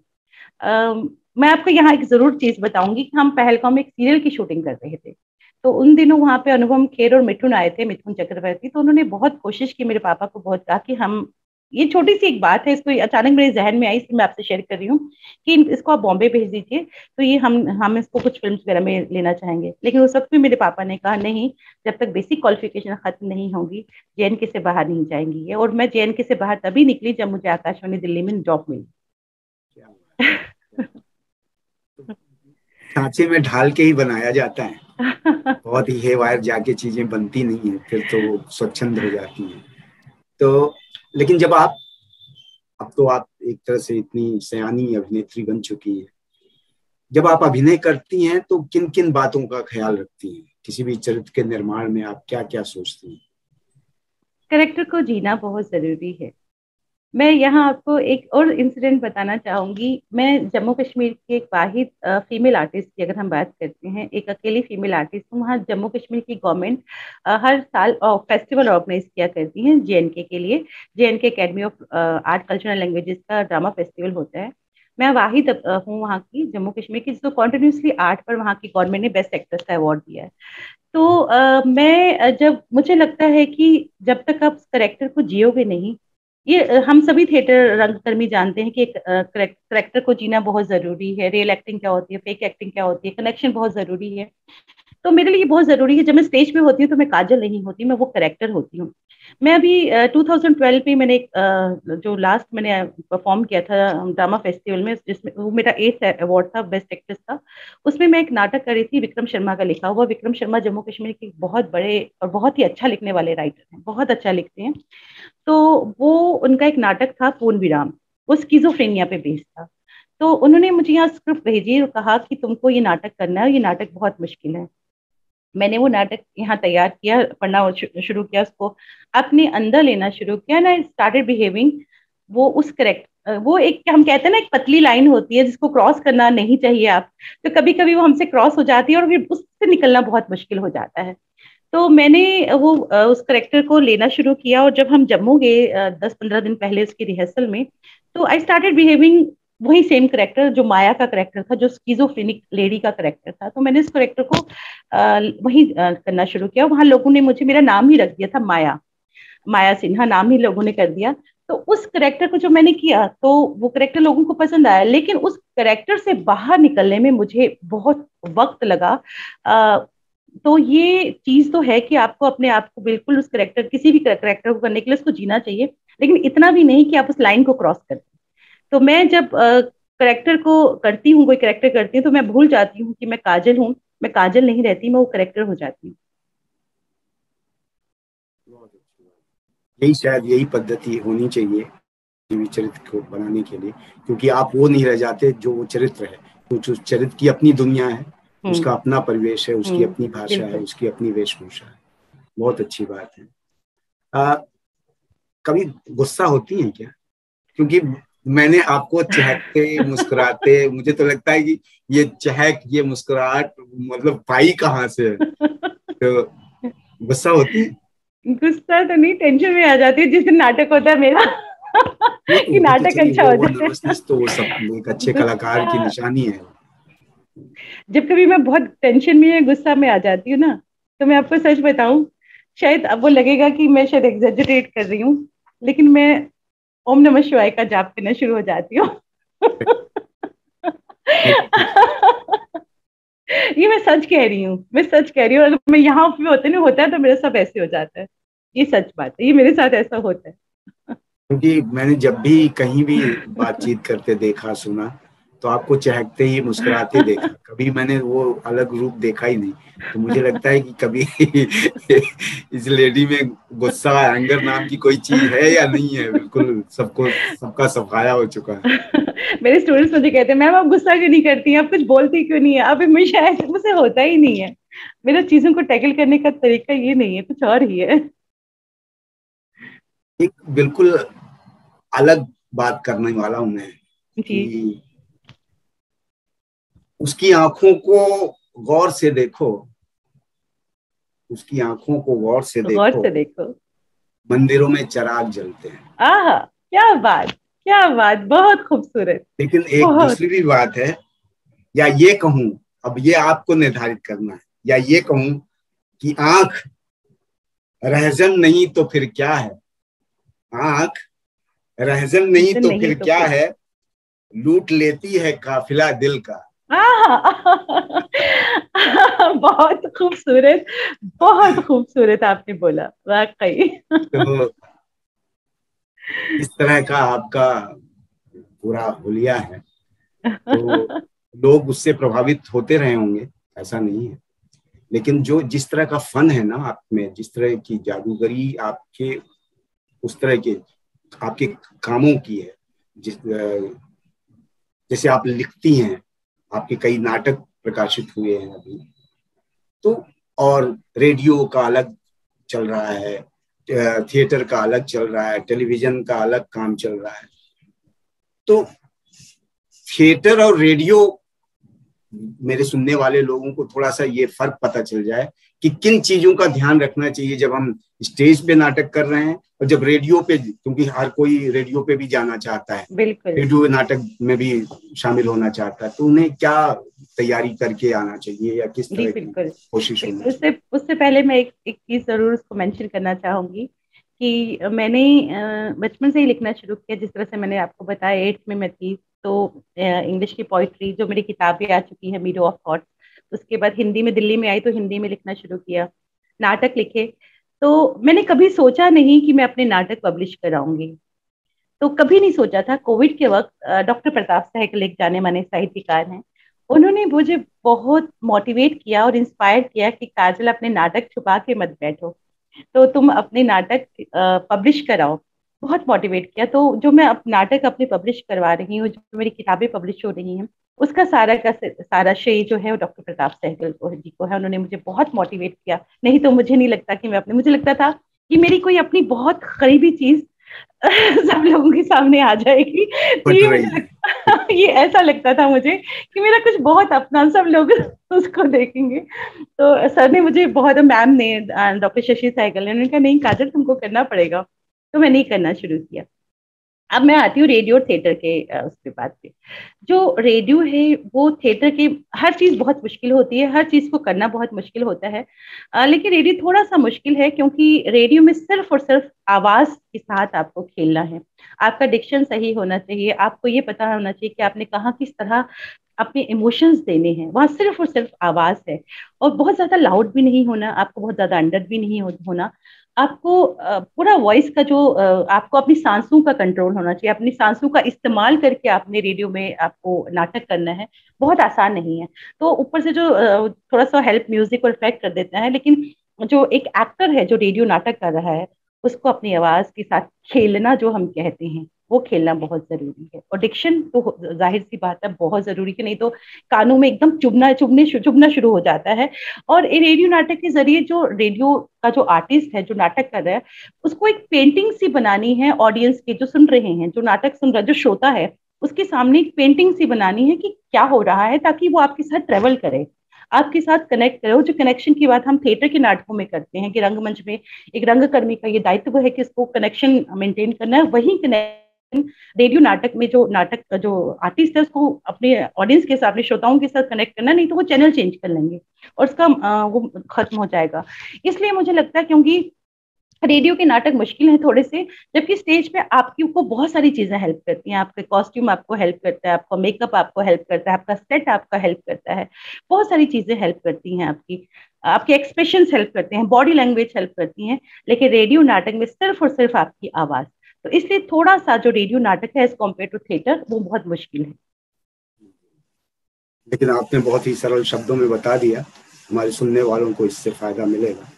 S2: मैं आपको यहाँ एक जरूर चीज बताऊंगी कि हम पहलगाम में एक सीरियल की शूटिंग कर रहे थे। तो उन दिनों वहां पे अनुपम खेर और मिथुन आए थे, मिथुन चक्रवर्ती। तो उन्होंने बहुत कोशिश की, मेरे पापा को बहुत कहा कि हम, ये छोटी सी एक बात है, इसको अचानक मेरे जहन में आई, इसलिए मैं आपसे शेयर कर रही हूँ कि इसको आप बॉम्बे भेज दीजिए। तो ये हम इसको कुछ फिल्म वगैरह में लेना चाहेंगे। लेकिन उस वक्त भी मेरे पापा ने कहा नहीं, जब तक बेसिक क्वालिफिकेशन खत्म नहीं होगी जेएनके से बाहर नहीं जाएंगी ये। और मैं जेएनके से बाहर तभी निकली जब मुझे आकाशवाणी दिल्ली में जॉब मिली।
S1: सांचे में ढाल के ही बनाया जाता है। बहुत ही हेवायर जाके चीजें बनती नहीं है, फिर तो वो स्वच्छंद हो जाती हैं। तो लेकिन जब आप, अब तो आप एक तरह से इतनी सयानी अभिनेत्री बन चुकी है, जब आप अभिनय करती हैं तो किन किन बातों का ख्याल रखती हैं? किसी भी चरित्र के निर्माण में आप क्या क्या सोचती हैं?
S2: करेक्टर को जीना बहुत जरूरी है। मैं यहाँ आपको एक और इंसिडेंट बताना चाहूंगी। मैं जम्मू कश्मीर की एक वाहिद फीमेल आर्टिस्ट की अगर हम बात करते हैं, एक अकेली फीमेल आर्टिस्ट हूँ। वहाँ जम्मू कश्मीर की गवर्नमेंट हर साल फेस्टिवल ऑर्गेनाइज किया करती है जेएनके के लिए। JNK academy of art culture and languages का ड्रामा फेस्टिवल होता है। मैं वाहिद हूँ वहाँ की, जम्मू कश्मीर की, जिसको कॉन्टिन्यूसली आर्ट पर वहाँ की गवर्नमेंट ने बेस्ट एक्ट्रेस का अवार्ड दिया है। तो जब मुझे लगता है कि जब तक आप करेक्टर को जियोगे नहीं, ये हम सभी थिएटर रंगकर्मी जानते हैं कि एक करेक्टर को जीना बहुत जरूरी है। रियल एक्टिंग क्या होती है, फेक एक्टिंग क्या होती है, कनेक्शन बहुत जरूरी है। तो मेरे लिए बहुत जरूरी है, जब मैं स्टेज पे होती हूँ तो मैं काजल नहीं होती, मैं वो करेक्टर होती हूँ। मैं अभी 2012 में मैंने जो लास्ट मैंने परफॉर्म किया था ड्रामा फेस्टिवल में, जिसमें वो मेरा 8th अवार्ड था बेस्ट एक्ट्रेस का। उसमें मैं एक नाटक कर रही थी, विक्रम शर्मा का लिखा हुआ। विक्रम शर्मा जम्मू कश्मीर के बहुत बड़े और बहुत ही अच्छा लिखने वाले राइटर हैं, बहुत अच्छा लिखते हैं। तो वो उनका एक नाटक था पूर्ण विराम, वो स्किज़ोफ्रेनिया पे बेस्ड था। तो उन्होंने मुझे यहाँ स्क्रिप्ट भेजी और कहा कि तुमको ये नाटक करना है, ये नाटक बहुत मुश्किल है। मैंने वो नाटक यहाँ तैयार किया, पढ़ना शुरू किया, उसको अपने अंदर लेना शुरू किया ना, स्टार्टेड बिहेविंग वो उस करेक्ट, वो एक हम कहते हैं ना, एक पतली लाइन होती है जिसको क्रॉस करना नहीं चाहिए आप। तो कभी कभी वो हमसे क्रॉस हो जाती है और फिर उससे निकलना बहुत मुश्किल हो जाता है। तो मैंने वो उस करेक्टर को लेना शुरू किया। और जब हम जम्मू गए 10-15 दिन पहले उसकी रिहर्सल में, तो आई स्टार्टेड बिहेविंग वही सेम करेक्टर जो माया का करेक्टर था, जो स्किज़ोफ्रेनिक लेडी का करेक्टर था, तो मैंने इस करेक्टर को वही करना शुरू किया। वहां लोगों ने मुझे मेरा नाम ही रख दिया था माया, माया सिन्हा नाम ही लोगों ने कर दिया। तो उस करेक्टर को जो मैंने किया तो वो करेक्टर लोगों को पसंद आया, लेकिन उस करेक्टर से बाहर निकलने में मुझे बहुत वक्त लगा। तो ये चीज तो है कि आपको अपने आप को बिल्कुल उस करेक्टर, किसी भी करेक्टर को करने के लिए उसको जीना चाहिए, लेकिन इतना भी नहीं कि आप उस लाइन को क्रॉस कर। तो मैं जब करेक्टर को करती हूँ, कोई करेक्टर करती हूँ, तो मैं भूल जाती हूँ कि मैं काजल हूँ। मैं काजल नहीं रहती, मैं वो करेक्टर हो जाती हूँ।
S1: यही शायद यही पद्धति होनी चाहिए टीवी चरित्र को बनाने के लिए, क्योंकि आप वो नहीं रह जाते जो वो चरित्र है। तो उस चरित्र की अपनी दुनिया है, उसका अपना परिवेश है, उसकी अपनी भाषा है, उसकी अपनी वेशभूषा है। बहुत अच्छी बात है। कभी गुस्सा होती है क्या? क्योंकि मैंने आपको चहकते मुस्कुराते, मुझे तो लगता है कि ये चहक, ये मुस्कुराहट मतलब पाई कहाँ से है? तो गुस्सा होती है?
S2: गुस्सा तो नहीं, टेंशन में आ जाती है जिस दिन नाटक होता है मेरा। कि
S1: वो तो
S2: नाटक
S1: चलिए,
S2: अच्छा हो
S1: वो
S2: जाए।
S1: नर्वसनेस तो वो सब एक अच्छे कलाकार की
S2: गुस्सा,
S1: निशानी है।
S2: जब कभी मैं बहुत टेंशन में या गुस्सा में आ जाती हूँ ना, तो मैं आपको सच बताऊं, शायद अब वो लगेगा कि मैं शायद एग्जेजरेट कर रही हूँ, लेकिन मैं ओम नमः शिवाय का जाप करना शुरू हो जाती हूँ। ये मैं सच कह रही हूँ, मैं सच कह रही हूँ। अगर मैं यहाँ पे होते ना होता है तो मेरे सब ऐसे हो जाता है। ये सच बात है, ये मेरे साथ ऐसा होता है।
S1: क्योंकि मैंने जब भी कहीं भी बातचीत करते देखा सुना, तो आपको चहकते ही मुस्कुराते देखा, कभी मैंने वो अलग रूप देखा ही नहीं। तो मुझे लगता है कि कभी इस लेडी में गुस्सा, एंगर नाम की कोई चीज है या नहीं है, बिल्कुल सबको सबका सफाया हो चुका है।
S2: मेरे स्टूडेंट्स मुझे कहते हैं मैम आप गुस्सा क्यों नहीं करती हैं, आप कुछ बोलती क्यों नहीं है, अब हमेशा ऐसे मुझसे होता ही नहीं है। मेरा चीजों को टैकल करने का तरीका ये नहीं है, कुछ और ही है।
S1: एक बिल्कुल अलग बात करने वाला हूं मैं,
S2: जी।
S1: कि उसकी आंखों को गौर से देखो, उसकी आंखों को गौर से
S2: गौर
S1: देखो,
S2: से देखो।
S1: मंदिरों में चिराग जलते हैं।
S2: आहा, क्या बात, क्या बात, बहुत खूबसूरत।
S1: लेकिन एक
S2: बहुत।
S1: दूसरी भी बात है, या ये कहूं, अब ये आपको निर्धारित करना है, या ये कहूं कि आंख रहजन नहीं तो फिर क्या है, आंख रहजन नहीं तो
S2: नहीं
S1: फिर
S2: तो
S1: क्या
S2: फिर।
S1: है, लूट लेती है काफिला दिल का।
S2: आहा। बहुत खूबसूरत, बहुत खूबसूरत आपने बोला, वाकई।
S1: तो इस तरह का आपका पूरा हुलिया है, तो लोग उससे प्रभावित होते रहे होंगे, ऐसा नहीं है। लेकिन जो जिस तरह का फन है ना आप में, जिस तरह की जादूगरी आपके, उस तरह के आपके कामों की है, जिस जैसे आप लिखती हैं, आपके कई नाटक प्रकाशित हुए हैं अभी तो, और रेडियो का अलग चल रहा है, थिएटर का अलग चल रहा है, टेलीविजन का अलग काम चल रहा है। तो थिएटर और रेडियो, मेरे सुनने वाले लोगों को थोड़ा सा ये फर्क पता चल जाए कि किन चीजों का ध्यान रखना चाहिए जब हम स्टेज पे नाटक कर रहे हैं, और जब रेडियो पे, क्योंकि हर कोई रेडियो पे भी जाना चाहता है,
S2: बिल्कुल।
S1: रेडियो नाटक में भी शामिल होना चाहता है, तो उन्हें क्या तैयारी करके आना चाहिए, या किस
S2: जी
S1: तरह की
S2: बिल्कुल।
S1: कोशिश होनी
S2: बिल्कुल,
S1: चाहिए?
S2: उससे उससे पहले मैं एक चीज जरूर उसको मेंशन करना चाहूंगी कि मैंने बचपन से ही लिखना शुरू किया। जिस तरह से मैंने आपको बताया, 8th में मैं थी तो इंग्लिश की पोइट्री जो मेरी किताबें आ चुकी है, मीडो ऑफ थॉट्स, उसके बाद हिंदी में दिल्ली में आई तो हिंदी में लिखना शुरू किया, नाटक लिखे। तो मैंने कभी सोचा नहीं कि मैं अपने नाटक पब्लिश कराऊंगी, तो कभी नहीं सोचा था। कोविड के वक्त डॉक्टर प्रताप सहगल एक जाने माने साहित्यकार हैं, उन्होंने मुझे बहुत मोटिवेट किया और इंस्पायर किया कि काजल अपने नाटक छुपा के मत बैठो, तो तुम अपने नाटक पब्लिश कराओ। बहुत मोटिवेट किया। तो जो मैं नाटक अपने पब्लिश करवा रही हूँ, जो मेरी किताबें पब्लिश हो रही हैं, उसका सारा का सारा श्रेय जो है वो डॉक्टर प्रताप सहगल को जी को है। उन्होंने मुझे बहुत मोटिवेट किया, नहीं तो मुझे नहीं लगता कि मैं अपने, मुझे लगता था कि मेरी कोई अपनी बहुत करीबी चीज सब लोगों के सामने आ जाएगी, तो
S1: बट
S2: ये
S1: रही
S2: मुझे
S1: है।
S2: ये ऐसा लगता था मुझे कि मेरा कुछ बहुत अपना, सब लोग उसको देखेंगे। तो सर ने मुझे बहुत, मैम ने, डॉक्टर शशि सहगल ने, उन्होंने कहा नहीं काजल तुमको करना पड़ेगा, तो मैंने ही करना शुरू किया। अब मैं आती हूँ रेडियो और थिएटर के उसके बाद पे। जो रेडियो है वो थिएटर की हर चीज बहुत मुश्किल होती है, हर चीज को करना बहुत मुश्किल होता है, लेकिन रेडियो थोड़ा सा मुश्किल है क्योंकि रेडियो में सिर्फ और सिर्फ आवाज के साथ आपको खेलना है। आपका डिक्शन सही होना चाहिए, आपको ये पता होना चाहिए कि आपने कहाँ किस तरह अपने इमोशंस देने हैं, वहां सिर्फ और सिर्फ आवाज है। और बहुत ज्यादा लाउड भी नहीं होना, आपको बहुत ज्यादा अंडर भी नहीं होना। आपको पूरा वॉइस का जो आपको अपनी सांसों का कंट्रोल होना चाहिए, अपनी सांसों का इस्तेमाल करके आपने रेडियो में आपको नाटक करना है। बहुत आसान नहीं है। तो ऊपर से जो थोड़ा सा हेल्प म्यूजिक और इफेक्ट कर देता है, लेकिन जो एक एक्टर है जो रेडियो नाटक कर रहा है, उसको अपनी आवाज के साथ खेलना जो हम कहते हैं, वो खेलना बहुत जरूरी है। और डिक्शन तो जाहिर सी बात है बहुत जरूरी है, नहीं तो कानों में एकदम चुभना शुरू हो जाता है। और ये रेडियो नाटक के जरिए जो रेडियो का जो आर्टिस्ट है जो नाटक कर रहा है, उसको एक पेंटिंग सी बनानी है ऑडियंस के जो सुन रहे हैं, जो नाटक सुन रहा है, जो श्रोता है, उसके सामने एक पेंटिंग सी बनानी है कि क्या हो रहा है, ताकि वो आपके साथ ट्रेवल करे, आपके साथ कनेक्ट करे। जो कनेक्शन की बात हम थिएटर के नाटकों में करते हैं कि रंगमंच में एक रंगकर्मी का ये दायित्व है कि उसको कनेक्शन मेंटेन करना है, वही कनेक्शन रेडियो नाटक में जो नाटक जो आर्टिस्ट है उसको अपने ऑडियंस के साथ, अपने श्रोताओं के साथ कनेक्ट करना, नहीं तो वो चैनल चेंज कर लेंगे और उसका वो खत्म हो जाएगा। इसलिए मुझे लगता है क्योंकि रेडियो के नाटक मुश्किल हैं थोड़े से, जबकि स्टेज पे आपकी को बहुत सारी चीजें हेल्प करती हैं, आपके कॉस्ट्यूम आपको हेल्प करता है, आपका मेकअप आपको हेल्प करता है, आपका सेट आपका हेल्प करता है, बहुत सारी चीजें हेल्प करती हैं आपकी, आपके एक्सप्रेशन हेल्प करते हैं, बॉडी लैंग्वेज हेल्प करती हैं। लेकिन रेडियो नाटक में सिर्फ और सिर्फ आपकी आवाज, तो इसलिए थोड़ा सा जो रेडियो नाटक है एज कम्पेयर टू थिएटर वो बहुत मुश्किल है।
S1: लेकिन आपने बहुत ही सरल शब्दों में बता दिया, हमारे सुनने वालों को इससे फायदा मिलेगा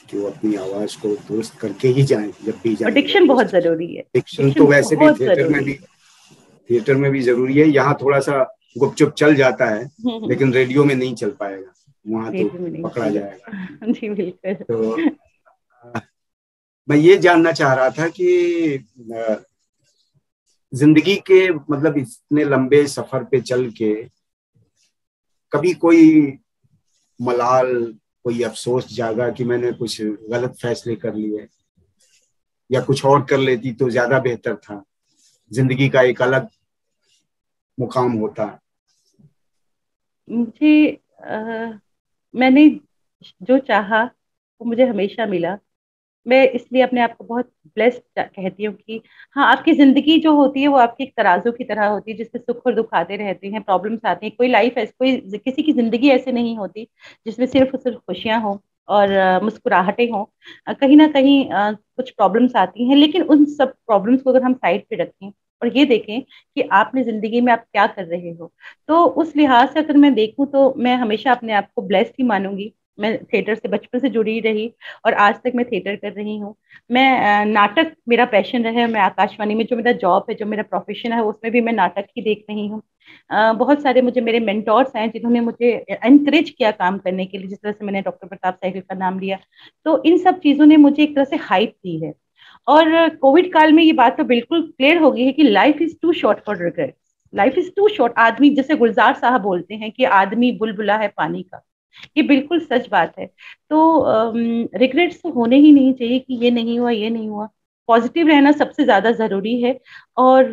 S1: कि वो अपनी आवाज को दुरुस्त करके ही जाएं जब भी
S2: और
S1: जाएं
S2: डिक्शन
S1: रेडियो
S2: बहुत
S1: स्टेशन।
S2: जरूरी है,
S1: डिक्शन तो
S2: डिक्शन
S1: वैसे भी
S2: बहुत जरूरी है।
S1: थिएटर में भी जरूरी है, यहाँ थोड़ा सा गुपचुप चल जाता है,
S2: हम्म।
S1: लेकिन रेडियो में नहीं चल पाएगा, वहां तो
S2: रेडियो में नहीं
S1: पकड़ा
S2: चल
S1: जाएगा।
S2: जाता। जी बिल्कुल।
S1: तो मैं ये जानना चाह रहा था कि जिंदगी के मतलब इतने लंबे सफर पे चल के कभी कोई मलाल, कोई अफसोस जागा कि मैंने कुछ गलत फैसले कर लिए या कुछ और कर लेती तो ज्यादा बेहतर था, जिंदगी का एक अलग मुकाम होता?
S2: मुझे मैंने जो चाहा वो मुझे हमेशा मिला। मैं इसलिए अपने आप को बहुत ब्लेस्ड कहती हूँ कि हाँ, आपकी जिंदगी जो होती है वो आपकी एक तराजू की तरह होती है, जिसमें सुख और दुख आते रहते हैं, प्रॉब्लम्स आती हैं। कोई लाइफ ऐसी, कोई किसी की जिंदगी ऐसे नहीं होती जिसमें सिर्फ और सिर्फ खुशियां हो और मुस्कुराहटें हों। कहीं ना कहीं कुछ प्रॉब्लम्स आती हैं, लेकिन उन सब प्रॉब्लम्स को अगर हम साइड पे रखें और ये देखें कि आपने जिंदगी में आप क्या कर रहे हो, तो उस लिहाज से अगर मैं देखूं तो मैं हमेशा अपने आप को ब्लेस्ड ही मानूंगी। मैं थिएटर से बचपन से जुड़ी रही और आज तक मैं थिएटर कर रही हूँ। मैं नाटक मेरा पैशन रहा है, मैं आकाशवाणी में जो मेरा जॉब है, जो मेरा प्रोफेशन है, उसमें भी मैं नाटक ही देख रही हूँ। बहुत सारे मुझे मेरे मेंटोर्स हैं जिन्होंने मुझे एनकरेज किया काम करने के लिए, जिस तरह से मैंने डॉक्टर प्रताप सहगल का नाम लिया, तो इन सब चीजों ने मुझे एक तरह से हाइप दी है। और कोविड काल में ये बात तो बिल्कुल क्लियर हो गई है कि life is too short for regret. Life is too short. आदमी, जैसे गुलजार साहब बोलते हैं कि आदमी बुलबुला है पानी का, ये बिल्कुल सच बात है। तो रिग्रेट्स तो होने ही नहीं चाहिए कि ये नहीं हुआ, ये नहीं हुआ। पॉजिटिव रहना सबसे ज्यादा जरूरी है। और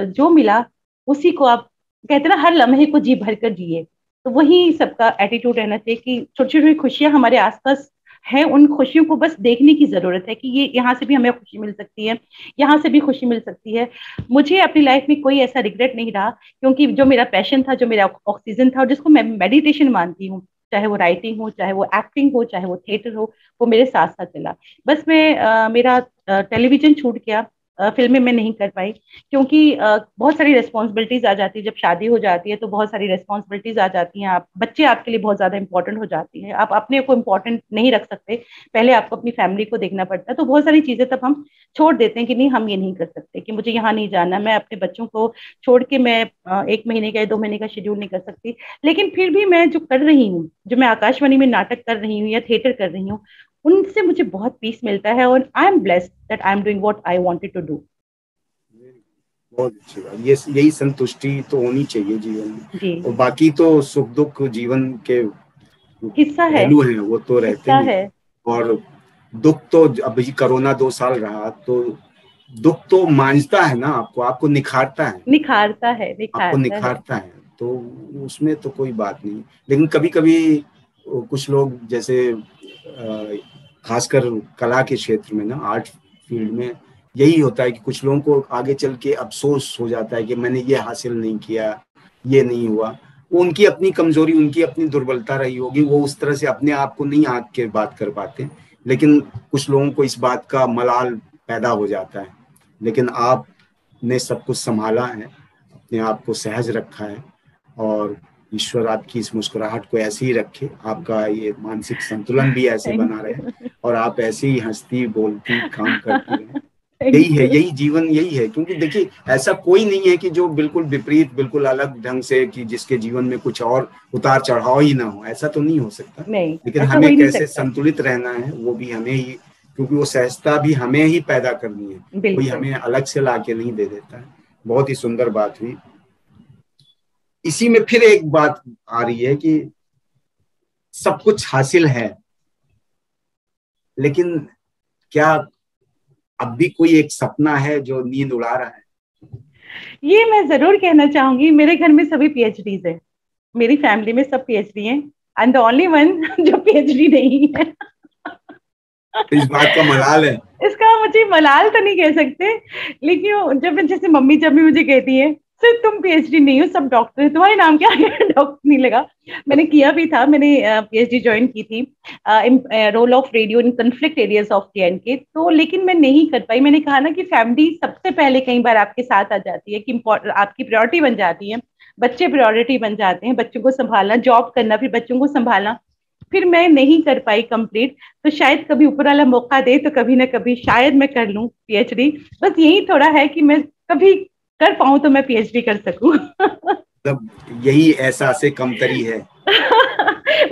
S2: जो मिला उसी को आप कहते हैं ना, हर लम्हे को जी भर कर जिए। तो वही सबका एटीट्यूड रहना चाहिए कि छोटी छोटी खुशियां हमारे आसपास है, उन खुशियों को बस देखने की जरूरत है कि ये यहाँ से भी हमें खुशी मिल सकती है, यहाँ से भी खुशी मिल सकती है। मुझे अपनी लाइफ में कोई ऐसा रिग्रेट नहीं रहा, क्योंकि जो मेरा पैशन था, जो मेरा ऑक्सीजन था और जिसको मैं मेडिटेशन मानती हूँ, चाहे वो राइटिंग हो, चाहे वो एक्टिंग हो, चाहे वो थिएटर हो, वो मेरे साथ साथ चला। बस मैं मेरा टेलीविजन छूट गया, फिल्में मैं नहीं कर पाई, क्योंकि बहुत सारी रिस्पॉन्सिबिलिटीज आ जाती है। जब शादी हो जाती है तो बहुत सारी रिस्पॉन्सिबिलिटीज आ जाती हैं, आप बच्चे आपके लिए बहुत ज्यादा इंपॉर्टेंट हो जाती है, आप अपने को इम्पोर्टेंट नहीं रख सकते, पहले आपको अपनी फैमिली को देखना पड़ता है। तो बहुत सारी चीजें तब हम छोड़ देते हैं कि नहीं, हम ये नहीं कर सकते, कि मुझे यहाँ नहीं जाना, मैं अपने बच्चों को छोड़ के मैं 1 महीने का या 2 महीने का शेड्यूल नहीं कर सकती। लेकिन फिर भी मैं जो कर रही हूँ, जो मैं आकाशवाणी में नाटक कर रही हूँ या थिएटर कर रही हूँ, उनसे मुझे बहुत पीस मिलता है और I am blessed that I am doing what I wanted to do.
S1: बहुत अच्छी बात, ये यही संतुष्टि तो होनी चाहिए जीवन
S2: जी,
S1: में, और बाकी तो सुख दुख जीवन के
S2: हिस्सा है,
S1: पहलू हैं, वो तो रहते
S2: हिस्सा
S1: ही
S2: है।
S1: हैं। और दुख तो अभी कोरोना 2 साल रहा, तो दुख तो मांझता है ना आपको, आपको निखारता है, आपको निखारता है, तो उसमें तो कोई बात नहीं। लेकिन कभी कभी कुछ लोग जैसे खासकर कला के क्षेत्र में ना, आर्ट फील्ड में यही होता है कि कुछ लोगों को आगे चल के अफसोस हो जाता है कि मैंने ये हासिल नहीं किया, ये नहीं हुआ। वो उनकी अपनी कमजोरी, उनकी अपनी दुर्बलता रही होगी, वो उस तरह से अपने आप को नहीं आंक के बात कर पाते। लेकिन कुछ लोगों को इस बात का मलाल पैदा हो जाता है। लेकिन आपने सब कुछ संभाला है, अपने आप को सहज रखा है, और ईश्वर आपकी इस मुस्कुराहट को ऐसे ही रखे, आपका ये मानसिक संतुलन भी ऐसे बना रहे, और आप ऐसे ही हंसती बोलती काम करती रहे। यही है, यही जीवन, यही है। क्योंकि देखिए, ऐसा कोई नहीं है कि जो बिल्कुल विपरीत, बिल्कुल अलग ढंग से, कि जिसके जीवन में कुछ और उतार चढ़ाव ही ना हो, ऐसा तो नहीं हो सकता।
S2: नहीं,
S1: लेकिन हमें कैसे संतुलित रहना है वो भी हमें ही, क्योंकि वो सहजता भी हमें ही पैदा करनी है, कोई हमें अलग से लाके नहीं दे देता है। बहुत ही सुंदर बात हुई। इसी में फिर एक बात आ रही है कि सब कुछ हासिल है, लेकिन क्या अब भी कोई एक सपना है जो नींद उड़ा रहा है?
S2: ये मैं जरूर कहना चाहूंगी, मेरे घर में सभी पीएचडीज है, मेरी फैमिली में सब पीएचडी हैं, एंड द ओनली वन जो पीएचडी नहीं है।
S1: तो इस बात का मलाल है?
S2: इसका मुझे मलाल तो नहीं कह सकते, लेकिन जब जैसे मम्मी जब भी मुझे कहती है सिर्फ तुम पीएचडी नहीं हो, सब डॉक्टर है, तुम्हारे नाम क्या है? डॉक्टर नहीं लगा। मैंने किया भी था, मैंने पीएचडी ज्वाइन की थी, role of radio in conflict areas of J&K, तो लेकिन मैं नहीं कर पाई। मैंने कहा ना कि फैमिली सबसे पहले कई बार आपके साथ आ जाती है, कि आपकी प्रायोरिटी बन जाती है, बच्चे प्रायोरिटी बन जाते हैं, बच्चों को संभालना, जॉब करना, फिर बच्चों को संभालना, फिर मैं नहीं कर पाई कंप्लीट। तो शायद कभी ऊपर वाला मौका दे तो कभी ना कभी शायद मैं कर लूं पीएचडी। बस यही थोड़ा है कि मैं कभी कर पाऊं तो मैं पीएचडी कर सकूं।
S1: मतलब यही एहसास कमतरी है।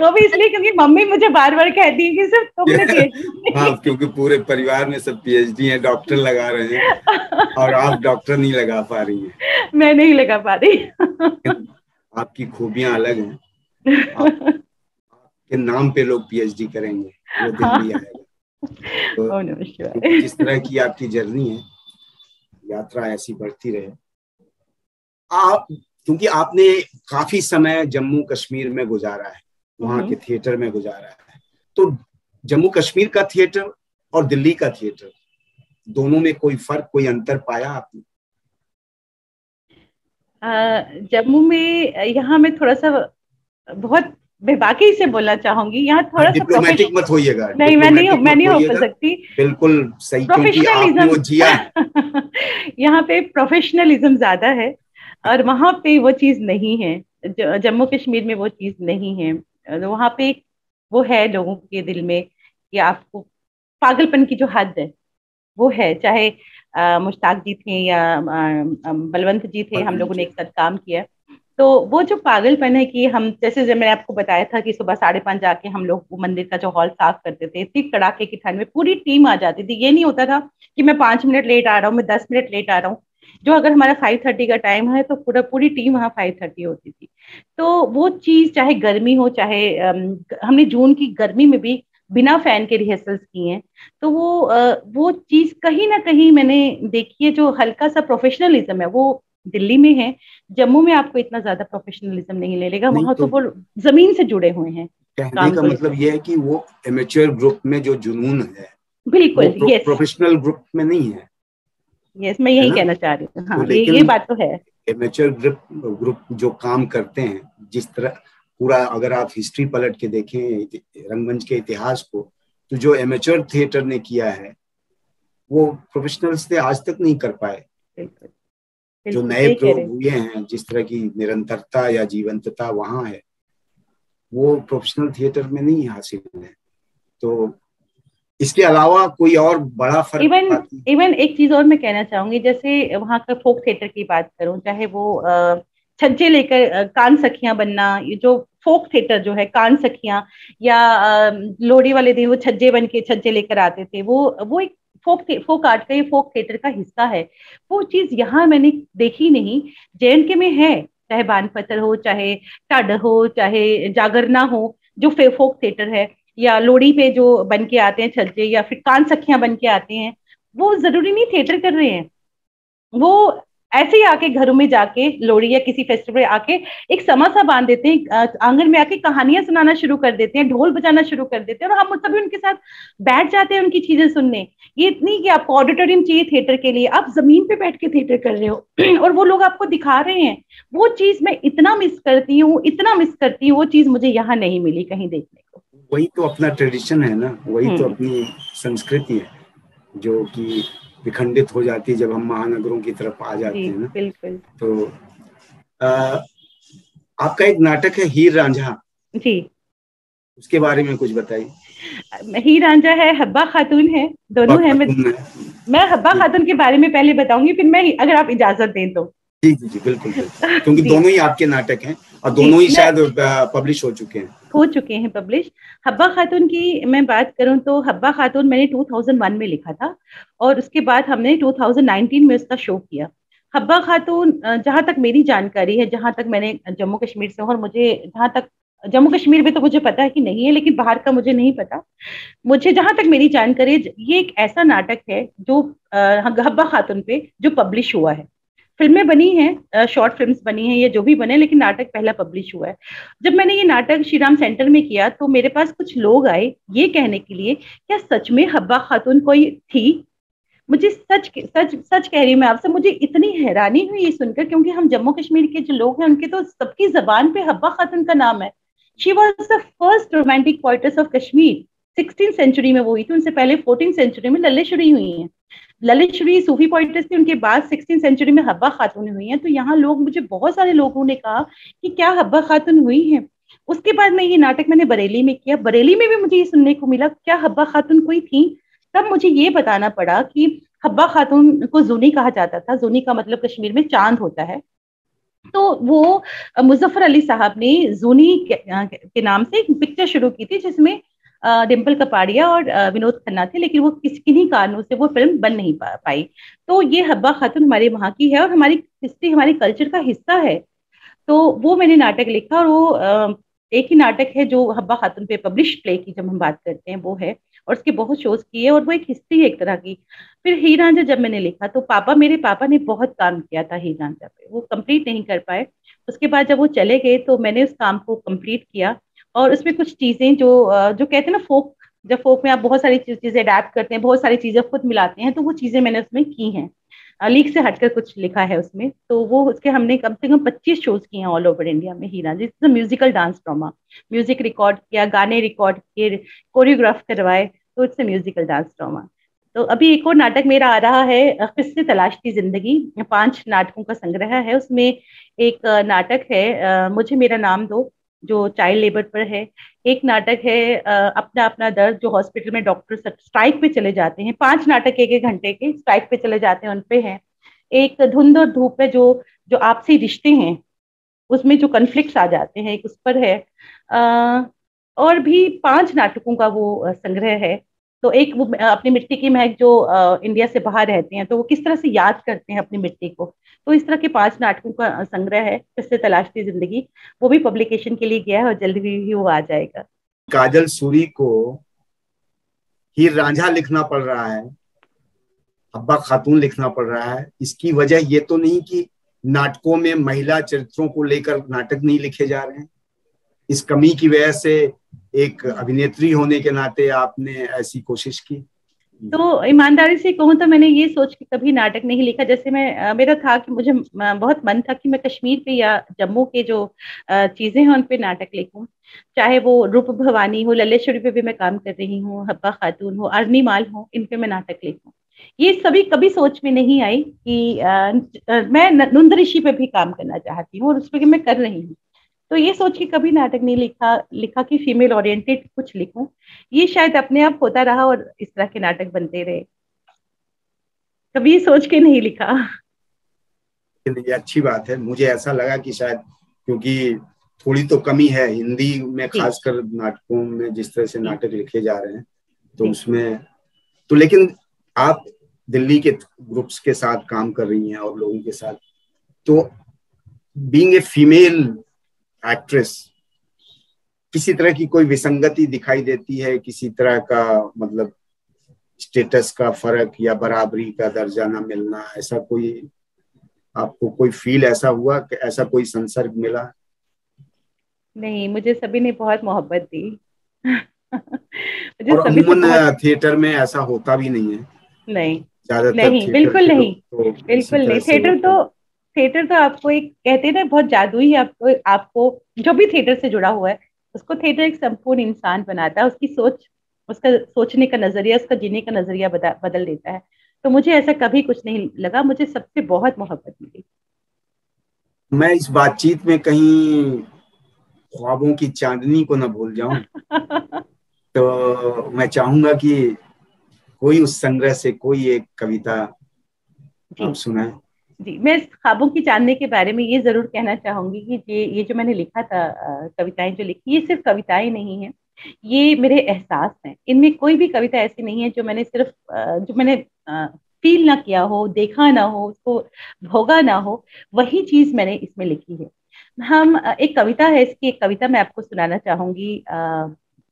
S2: वो भी इसलिए क्योंकि मम्मी मुझे बार बार कहती है कि सिर्फ तुमने पीएचडी।
S1: हाँ, क्योंकि पूरे परिवार में सब पीएचडी हैं, डॉक्टर लगा रहे हैं, और आप डॉक्टर नहीं लगा पा रही हैं।
S2: मैं नहीं लगा पा रही।
S1: आपकी खूबियां अलग हैं। आपके नाम पे लोग पीएचडी करेंगे, वो दिन भी आएगा। तो जिस तरह की आपकी जर्नी है, यात्रा ऐसी बढ़ती रहे। आप, क्योंकि आपने काफी समय जम्मू कश्मीर में गुजारा है, वहां के थिएटर में गुजारा है, तो जम्मू कश्मीर का थिएटर और दिल्ली का थिएटर, दोनों में कोई फर्क, कोई अंतर पाया आपने?
S2: जम्मू में, यहाँ मैं थोड़ा सा बहुत बेबाकी से बोलना चाहूंगी, यहाँ थोड़ा सा
S1: डिप्लोमेटिक मत होइएगा।
S2: नहीं, मैं नहीं हो सकती।
S1: बिल्कुल सही, क्योंकि आपने वो जिया है।
S2: यहाँ पे प्रोफेशनलिज्म ज्यादा है, और वहाँ पे वो चीज नहीं है। जम्मू कश्मीर में वो चीज नहीं है। वहाँ पे वो है लोगों के दिल में कि आपको पागलपन की जो हद है वो है, चाहे मुश्ताक जी थे या बलवंत जी थे, हम लोगों ने एक साथ काम किया। तो वो जो पागलपन है कि हम, जैसे जब मैंने आपको बताया था कि सुबह 5:30 जाके हम लोग वो मंदिर का जो हॉल साफ करते थे, इतनी कड़ाके की ठंड में पूरी टीम आ जाती थी। ये नहीं होता था कि मैं 5 मिनट लेट आ रहा हूँ, मैं 10 मिनट लेट आ रहा हूँ। जो अगर हमारा 5:30 का टाइम है तो पूरी टीम वहाँ 5:30 होती थी। तो वो चीज, चाहे गर्मी हो, चाहे हमने जून की गर्मी में भी बिना फैन के रिहर्सल्स किए हैं। तो वो चीज कहीं ना कहीं मैंने देखी है, जो हल्का सा प्रोफेशनलिज्म है वो दिल्ली में है। जम्मू में आपको इतना ज्यादा प्रोफेशनलिज्म नहीं मिलेगा, वहां तो वो जमीन से जुड़े हुए हैं।
S1: कहने का मतलब ये है कि वो एमेच्योर ग्रुप में जो जुनून है,
S2: बिल्कुल,
S1: वो प्रोफेशनल ग्रुप में नहीं है।
S2: यस, मैं यही कहना चाह रही हूँ। हाँ, ये बात तो है।
S1: एमेच्योर ग्रुप जो काम करते हैं, जिस तरह पूरा, अगर आप हिस्ट्री पलट के देखें रंगमंच के इतिहास को, तो जो एमेच्योर थिएटर ने किया है वो प्रोफेशनल्स ने आज तक नहीं कर पाए। जो नए प्रयोग हुए हैं, जिस तरह की निरंतरता या जीवंतता वहां है, वो प्रोफेशनल थिएटर में नहीं हासिल है। तो इसके अलावा कोई और बड़ा फर्क?
S2: इवन एक चीज और मैं कहना चाहूंगी, जैसे वहां का फोक थिएटर की बात करूं, चाहे वो छज्जे लेकर कान सखियां बनना, ये जो फोक थिएटर जो है, कान सखियां, या लोहड़ी वाले दिन वो छज्जे बन के छज्जे लेकर आते थे, वो एक फोक आर्ट का, ये फोक थिएटर का हिस्सा है। वो चीज यहाँ मैंने देखी नहीं, J&K में है, चाहे बानपत्थर हो, चाहे टड हो, चाहे जागरना हो, जो फोक थिएटर है, या लोहड़ी पे जो बन के आते हैं छज्जे, या फिर कान सखियां बन के आते हैं, वो जरूरी नहीं थिएटर कर रहे हैं, वो ऐसे ही आके घरों में जाके लोहड़ी या किसी फेस्टिवल आके एक समा सा बांध देते हैं, आंगन में आके कहानियां सुनाना शुरू कर देते हैं, ढोल बजाना शुरू कर देते हैं, और हम सभी उनके साथ बैठ जाते हैं उनकी चीजें सुनने। ये इतनी कि आपको ऑडिटोरियम चाहिए थिएटर के लिए, आप जमीन पे बैठ के थिएटर कर रहे हो और वो लोग आपको दिखा रहे हैं। वो चीज मैं इतना मिस करती हूँ, इतना मिस करती हूँ, वो चीज मुझे यहाँ नहीं मिली कहीं देखने को।
S1: वही तो अपना ट्रेडिशन है ना, वही तो
S2: हम्म।
S1: अपनी संस्कृति है जो कि विखंडित हो जाती है जब हम महानगरों की तरफ आ
S2: जी
S1: जाते हैं ना।
S2: बिल्कुल।
S1: तो आपका एक नाटक है हीर रांझा,
S2: जी।
S1: उसके बारे में कुछ बताइए।
S2: हीर रांझा है, हब्बा खातून है, दोनों है।
S1: खातून है।
S2: मैं हब्बा
S1: जी
S2: खातून के बारे में पहले बताऊंगी, फिर मैं, अगर आप इजाजत दें तो।
S1: जी जी जी, बिल्कुल बिल्कुल, क्योंकि
S2: जी
S1: दोनों ही आपके नाटक हैं और
S2: जी।
S1: दोनों ही
S2: मैं
S1: शायद पब्लिश हो चुके हैं।
S2: हो चुके हैं पब्लिश। हब्बा खातून की मैं बात करूं तो हब्बा खातून मैंने 2001 में लिखा था, और उसके बाद हमने 2019 में उसका शो किया। हब्बा खातून, जहां तक मेरी जानकारी है, जहां तक मैंने जम्मू कश्मीर से हूं, और मुझे जहां तक जम्मू कश्मीर में तो मुझे पता है कि नहीं है, लेकिन बाहर का मुझे नहीं पता। मुझे जहां तक मेरी जानकारी है, ये एक ऐसा नाटक है जो हब्बा खातून पे जो पब्लिश हुआ है। फिल्में बनी हैं, शॉर्ट फिल्म्स बनी हैं, ये जो भी बने, लेकिन नाटक पहला पब्लिश हुआ है। जब मैंने ये नाटक श्री राम सेंटर में किया तो मेरे पास कुछ लोग आए ये कहने के लिए, क्या सच में हब्बा खातून कोई थी? मुझे सच सच सच कह रही हूँ मैं आपसे, मुझे इतनी हैरानी हुई ये सुनकर, क्योंकि हम जम्मू कश्मीर के जो लोग हैं उनके तो सबकी जबान पे हब्बा खातून का नाम है। She was the first romantic poetress of Kashmir. 16th century में वो हुई थी, उनसे पहले 14th सेंचुरी में लल्लेश्वरी हुई हैं। ललितश्री सूफी पोइट्रेस थी, उनके बाद 16th सेंचुरी में हब्बा खातून हुई हैं। तो यहाँ लोग, मुझे बहुत सारे लोगों ने कहा कि क्या हब्बा खातून हुई हैं। उसके बाद में ये नाटक मैंने बरेली में किया, बरेली में भी मुझे ये सुनने को मिला क्या हब्बा खातून कोई थी। तब मुझे ये बताना पड़ा कि हब्बा खातून को जूनी कहा जाता था। जूनी का मतलब कश्मीर में चांद होता है। तो वो मुजफ्फर अली साहब ने जूनी के नाम से एक पिक्चर शुरू की थी, जिसमें डिम्पल कपाड़िया और विनोद खन्ना थे, लेकिन वो किन्हीं कारणों से वो फिल्म बन नहीं पाई। तो ये हब्बा खातून हमारे वहाँ की है और हमारी हिस्ट्री, हमारी कल्चर का हिस्सा है। तो वो मैंने नाटक लिखा, और वो एक ही नाटक है जो हब्बा खातून पे पब्लिश प्ले की जब हम बात करते हैं वो है, और उसके बहुत शोज किए, और वो एक हिस्ट्री है एक तरह की। फिर हीर रांझा जब मैंने लिखा तो मेरे पापा ने बहुत काम किया था हीर रांझा पे, वो कंप्लीट नहीं कर पाए। उसके बाद जब वो चले गए तो मैंने उस काम को कंप्लीट किया, और उसमें कुछ चीजें जो कहते हैं ना फोक, जब फोक में आप बहुत सारी चीजें अडेप्ट करते हैं, बहुत सारी चीजें खुद मिलाते हैं, तो वो चीजें मैंने उसमें की हैं। लीग से हटकर कुछ लिखा है उसमें, तो वो उसके हमने कम से कम 25 शोज किए हैं ऑल ओवर इंडिया में। हीरा जिस musical dance drama, music record किया, गाने रिकॉर्ड किए, कोरियोग्राफ करवाए, तो इट्स म्यूजिकल डांस ड्रामा। तो अभी एक और नाटक मेरा आ रहा है, किससे तलाशती जिंदगी। 5 नाटकों का संग्रह है उसमें। एक नाटक है मुझे मेरा नाम दो, जो चाइल्ड लेबर पर है। एक नाटक है अपना अपना दर्द, जो हॉस्पिटल में डॉक्टर स्ट्राइक पे चले जाते हैं, 5 नाटक 1-1 घंटे के स्ट्राइक पे चले जाते हैं, उनपे है। एक धुंध और धूप है, जो जो आपसी रिश्ते हैं उसमें जो कन्फ्लिक्ट्स आ जाते हैं, एक उस पर है। अ, और भी 5 नाटकों का वो संग्रह है। तो एक वो अपनी मिट्टी की महक, जो इंडिया से बाहर रहते हैं तो वो किस तरह से याद करते हैं अपनी मिट्टी को। तो इस तरह के 5 नाटकों का संग्रह है, किससे तलाशती जिंदगी। वो भी पब्लिकेशन के लिए गया है और जल्दी ही वो आ जाएगा।
S1: काजल सूरी को हीर रांझा लिखना पड़ रहा है, हब्बा खातून लिखना पड़ रहा है, इसकी वजह ये तो नहीं कि नाटकों में महिला चरित्रों को लेकर नाटक नहीं लिखे जा रहे हैं? इस कमी की वजह से एक अभिनेत्री होने के नाते आपने ऐसी कोशिश की?
S2: तो ईमानदारी से कहूँ तो मैंने ये सोच के कभी नाटक नहीं लिखा। जैसे मैं मेरा था कि मुझे बहुत मन था कि मैं कश्मीर पे या जम्मू के जो चीजें हैं उन पे नाटक लिखूं। चाहे वो रूप भवानी हो, लल्लेश्वरी पे भी मैं काम कर रही हूँ, हब्बा खातून हो, अरनी माल हो, इन पे मैं नाटक लिखूं। ये सभी कभी सोच में नहीं आई कि मैं नुंद ऋषि पे भी काम करना चाहती हूँ, और उस पर मैं कर रही हूँ। तो ये सोच के कभी नाटक नहीं लिखा कि फीमेल ओरिएंटेड कुछ लिखूं। ये शायद अपने आप होता रहा और इस तरह के नाटक बनते रहे, कभी ये सोच के नहीं लिखा।
S1: ये अच्छी बात है। मुझे ऐसा लगा कि शायद क्योंकि थोड़ी तो कमी है हिंदी में,
S2: जी
S1: खासकर नाटकों में जिस तरह से
S2: जी
S1: नाटक लिखे जा रहे हैं, तो
S2: जी।
S1: उसमें तो लेकिन आप दिल्ली के ग्रुप्स के साथ काम कर रही हैं और लोगों के साथ, तो बीइंग ए फीमेल एक्ट्रेस किसी तरह की कोई विसंगति दिखाई देती है, किसी तरह का मतलब स्टेटस का फर्क या बराबरी का दर्जा न मिलना, ऐसा कोई आपको कोई फील ऐसा हुआ कि ऐसा कोई संसर्ग मिला?
S2: नहीं, मुझे सभी ने बहुत मोहब्बत दी। मुझे
S1: और
S2: सभी से
S1: अमूमन
S2: बहुत।
S1: थिएटर में ऐसा होता भी नहीं है,
S2: नहीं,
S1: ज्यादातर
S2: नहीं,
S1: थिएटर
S2: बिल्कुल
S1: के
S2: नहीं,
S1: लोग तो इसी
S2: बिल्कुल
S1: तरह
S2: नहीं।
S1: से होते हैं।
S2: थिएटर तो आपको एक कहते हैं ना, बहुत जादुई है। आपको आपको जो भी थिएटर से जुड़ा हुआ है, उसको थिएटर एक संपूर्ण इंसान बनाता है। उसकी सोच, उसका सोचने का नजरिया, उसका जीने का नजरिया बदल देता है। तो मुझे ऐसा कभी कुछ नहीं लगा, मुझे सबसे बहुत मोहब्बत मिली।
S1: मैं इस बातचीत में कहीं ख्वाबों की चांदनी को न भूल जाऊं, तो मैं चाहूंगा कि कोई उस संग्रह से कोई एक कविता
S2: जी,
S1: आप सुनाएं।
S2: जी, मैं इस ख्वाबों की चांदनी के बारे में ये जरूर कहना चाहूंगी कि ये जो मैंने लिखा था, कविताएं जो लिखी, ये सिर्फ कविताएं नहीं है, ये मेरे एहसास हैं। इनमें कोई भी कविता ऐसी नहीं है जो मैंने सिर्फ जो मैंने फील ना किया हो, देखा ना हो, उसको भोगा ना हो, वही चीज मैंने इसमें लिखी है। हम एक कविता है इसकी, एक कविता मैं आपको सुनाना चाहूंगी,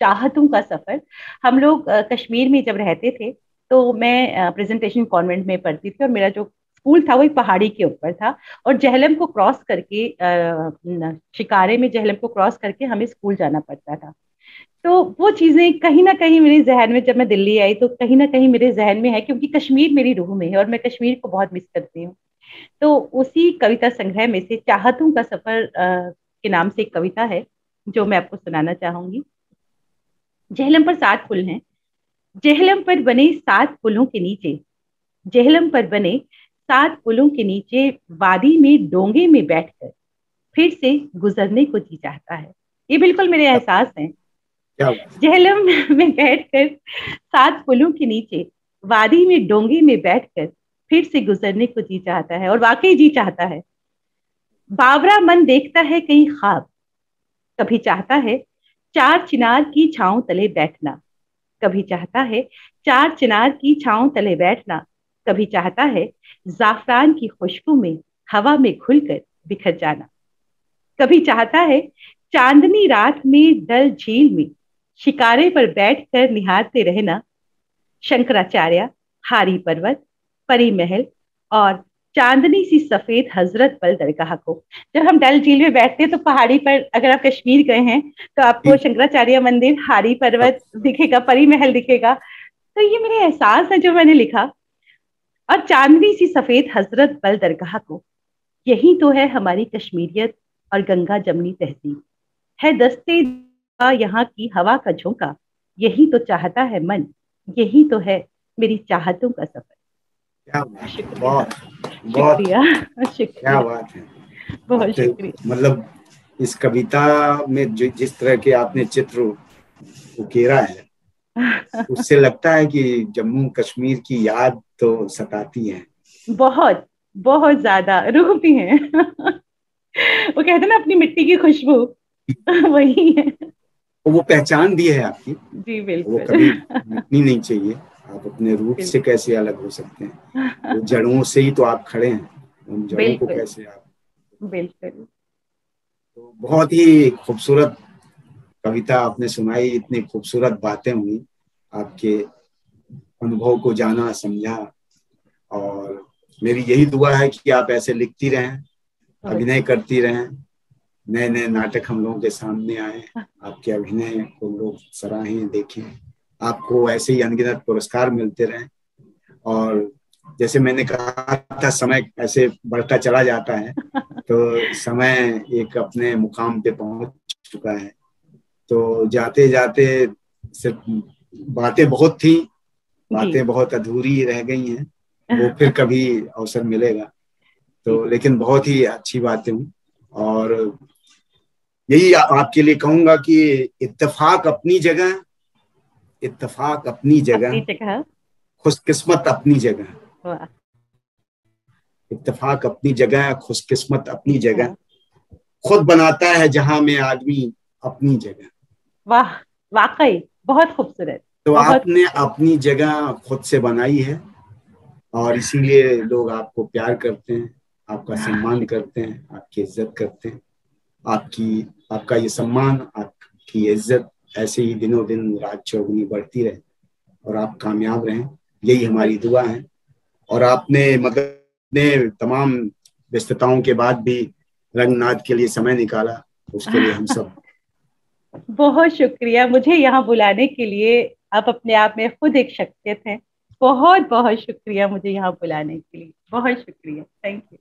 S2: चाहतों का सफर। हम लोग कश्मीर में जब रहते थे, तो मैं प्रेजेंटेशन कॉन्वेंट में पढ़ती थी, और मेरा जो स्कूल था वो एक पहाड़ी के ऊपर था। और जहलम को क्रॉस करके, शिकारे में जहलम को क्रॉस करके हमें स्कूल जाना पड़ता था। तो वो चीजें कहीं ना कहीं मेरे जहन में, जब मैं दिल्ली आई तो कहीं ना कहीं मेरे जहन में है, क्योंकि कश्मीर मेरी रूह में है और मैं कश्मीर को बहुत मिस करती हूँ। तो उसी कविता संग्रह में से चाहतों का सफर के नाम से एक कविता है, जो मैं आपको सुनाना चाहूंगी। जहलम पर 7 पुल हैं। जहलम पर बने 7 पुलों के नीचे, जहलम पर बने 7 पुलों के नीचे, वादी में डोंगे में बैठकर फिर से गुजरने को जी चाहता है। ये बिल्कुल मेरे एहसास हैं।
S1: क्या
S2: जहलम में बैठकर 7 पुलों के नीचे, वादी में डोंगे में बैठकर फिर से गुजरने को जी चाहता है, और वाकई जी चाहता है। बावरा मन देखता है कहीं ख्वाब, कभी चाहता है 4 चिनार की छांव तले बैठना, कभी चाहता है 4 चिनार की छांव तले बैठना, कभी चाहता है जाफरान की खुशबू में हवा में घुलकर बिखर जाना, कभी चाहता है चांदनी रात में डल झील में शिकारे पर बैठकर निहारते रहना, शंकराचार्य, हारी पर्वत, परी महल और चांदनी सी सफेद हजरत बल दरगाह को। जब हम डल झील में बैठते हैं तो पहाड़ी पर, अगर आप कश्मीर गए हैं तो आपको शंकराचार्य मंदिर, हारी पर्वत दिखेगा, परी महल दिखेगा। तो ये मेरे एहसास है जो मैंने लिखा। और चांदनी सी सफेद हजरत बल दरगाह को, यही तो है हमारी कश्मीरियत और गंगा जमनी तहजीब, है दस्ते यहाँ की हवा का झोंका, यही तो चाहता है मन, यही तो है मेरी चाहतों का सफर।
S1: क्या बात है,
S2: शुक्रिया,
S1: बहुत बहुत
S2: शुक्रिया,
S1: क्या
S2: शुक्रिया,
S1: बात है।
S2: बहुत
S1: आपने
S2: शुक्रिया।
S1: मतलब इस कविता में जो जिस तरह के आपने चित्र उकेरा है, उससे लगता है कि जम्मू कश्मीर की याद तो सताती है।
S2: बहुत, बहुत ज्यादा रूह भी है। वो कहते हैं ना, अपनी मिट्टी की खुशबू, वही है।
S1: और वो पहचान भी है आपकी,
S2: जी
S1: वो
S2: बिल्कुल।
S1: कभी मिटनी नहीं चाहिए। आप अपने रूट से कैसे अलग हो सकते हैं? वो जड़ों से ही तो आप खड़े हैं, उन जड़ों को
S2: बिल्कुल,
S1: कैसे आप।
S2: बिल्कुल।
S1: तो बहुत ही खूबसूरत कविता आपने सुनाई, इतनी खूबसूरत बातें हुई, आपके अनुभव को जाना समझा। और मेरी यही दुआ है कि आप ऐसे लिखती रहें, अभिनय करती रहें, नए नए नाटक हम लोगों के सामने आए, आपके अभिनय को लोग सराहें, देखें, आपको ऐसे ही अनगिनत पुरस्कार मिलते रहें। और जैसे मैंने कहा था, समय ऐसे बढ़ता चला जाता है, तो समय एक अपने मुकाम पे पहुंच चुका है। तो जाते जाते सिर्फ बातें बहुत थी,
S2: जी,
S1: बातें बहुत अधूरी रह गई हैं, वो फिर कभी अवसर मिलेगा।
S2: जी,
S1: तो लेकिन बहुत ही अच्छी बातें हुई। और यही आपके लिए कहूंगा कि इत्तेफाक अपनी जगह, इत्तेफाक अपनी
S2: अपनी
S1: जगह,
S2: जगह।
S1: खुशकिस्मत अपनी जगह।
S2: वाह,
S1: इत्तेफाक अपनी जगह, खुशकिस्मत
S2: अपनी
S1: अपनी जगह,
S2: जगह।
S1: खुद बनाता है जहां में आदमी अपनी जगह।
S2: वाह, वाकई बहुत खूबसूरत,
S1: तो
S2: बहुत
S1: आपने
S2: खूबसूरत।
S1: अपनी जगह खुद से बनाई है, और इसीलिए लोग आपको प्यार करते हैं, आपका सम्मान करते हैं, आपकी इज्जत करते हैं। आपकी आपका ये सम्मान, आपकी इज्जत ऐसे ही दिनों दिन रात चौगुनी बढ़ती रहे। और आप कामयाब रहें, यही हमारी दुआ है। और आपने मतलब ने तमाम व्यस्तताओं के बाद भी रंगनाद के लिए समय निकाला, उसके लिए हम सब
S2: बहुत शुक्रिया मुझे यहाँ बुलाने के लिए। आप अपने आप में खुद एक शख्सियत हैं। बहुत बहुत शुक्रिया मुझे यहाँ बुलाने के लिए, बहुत शुक्रिया, थैंक यू।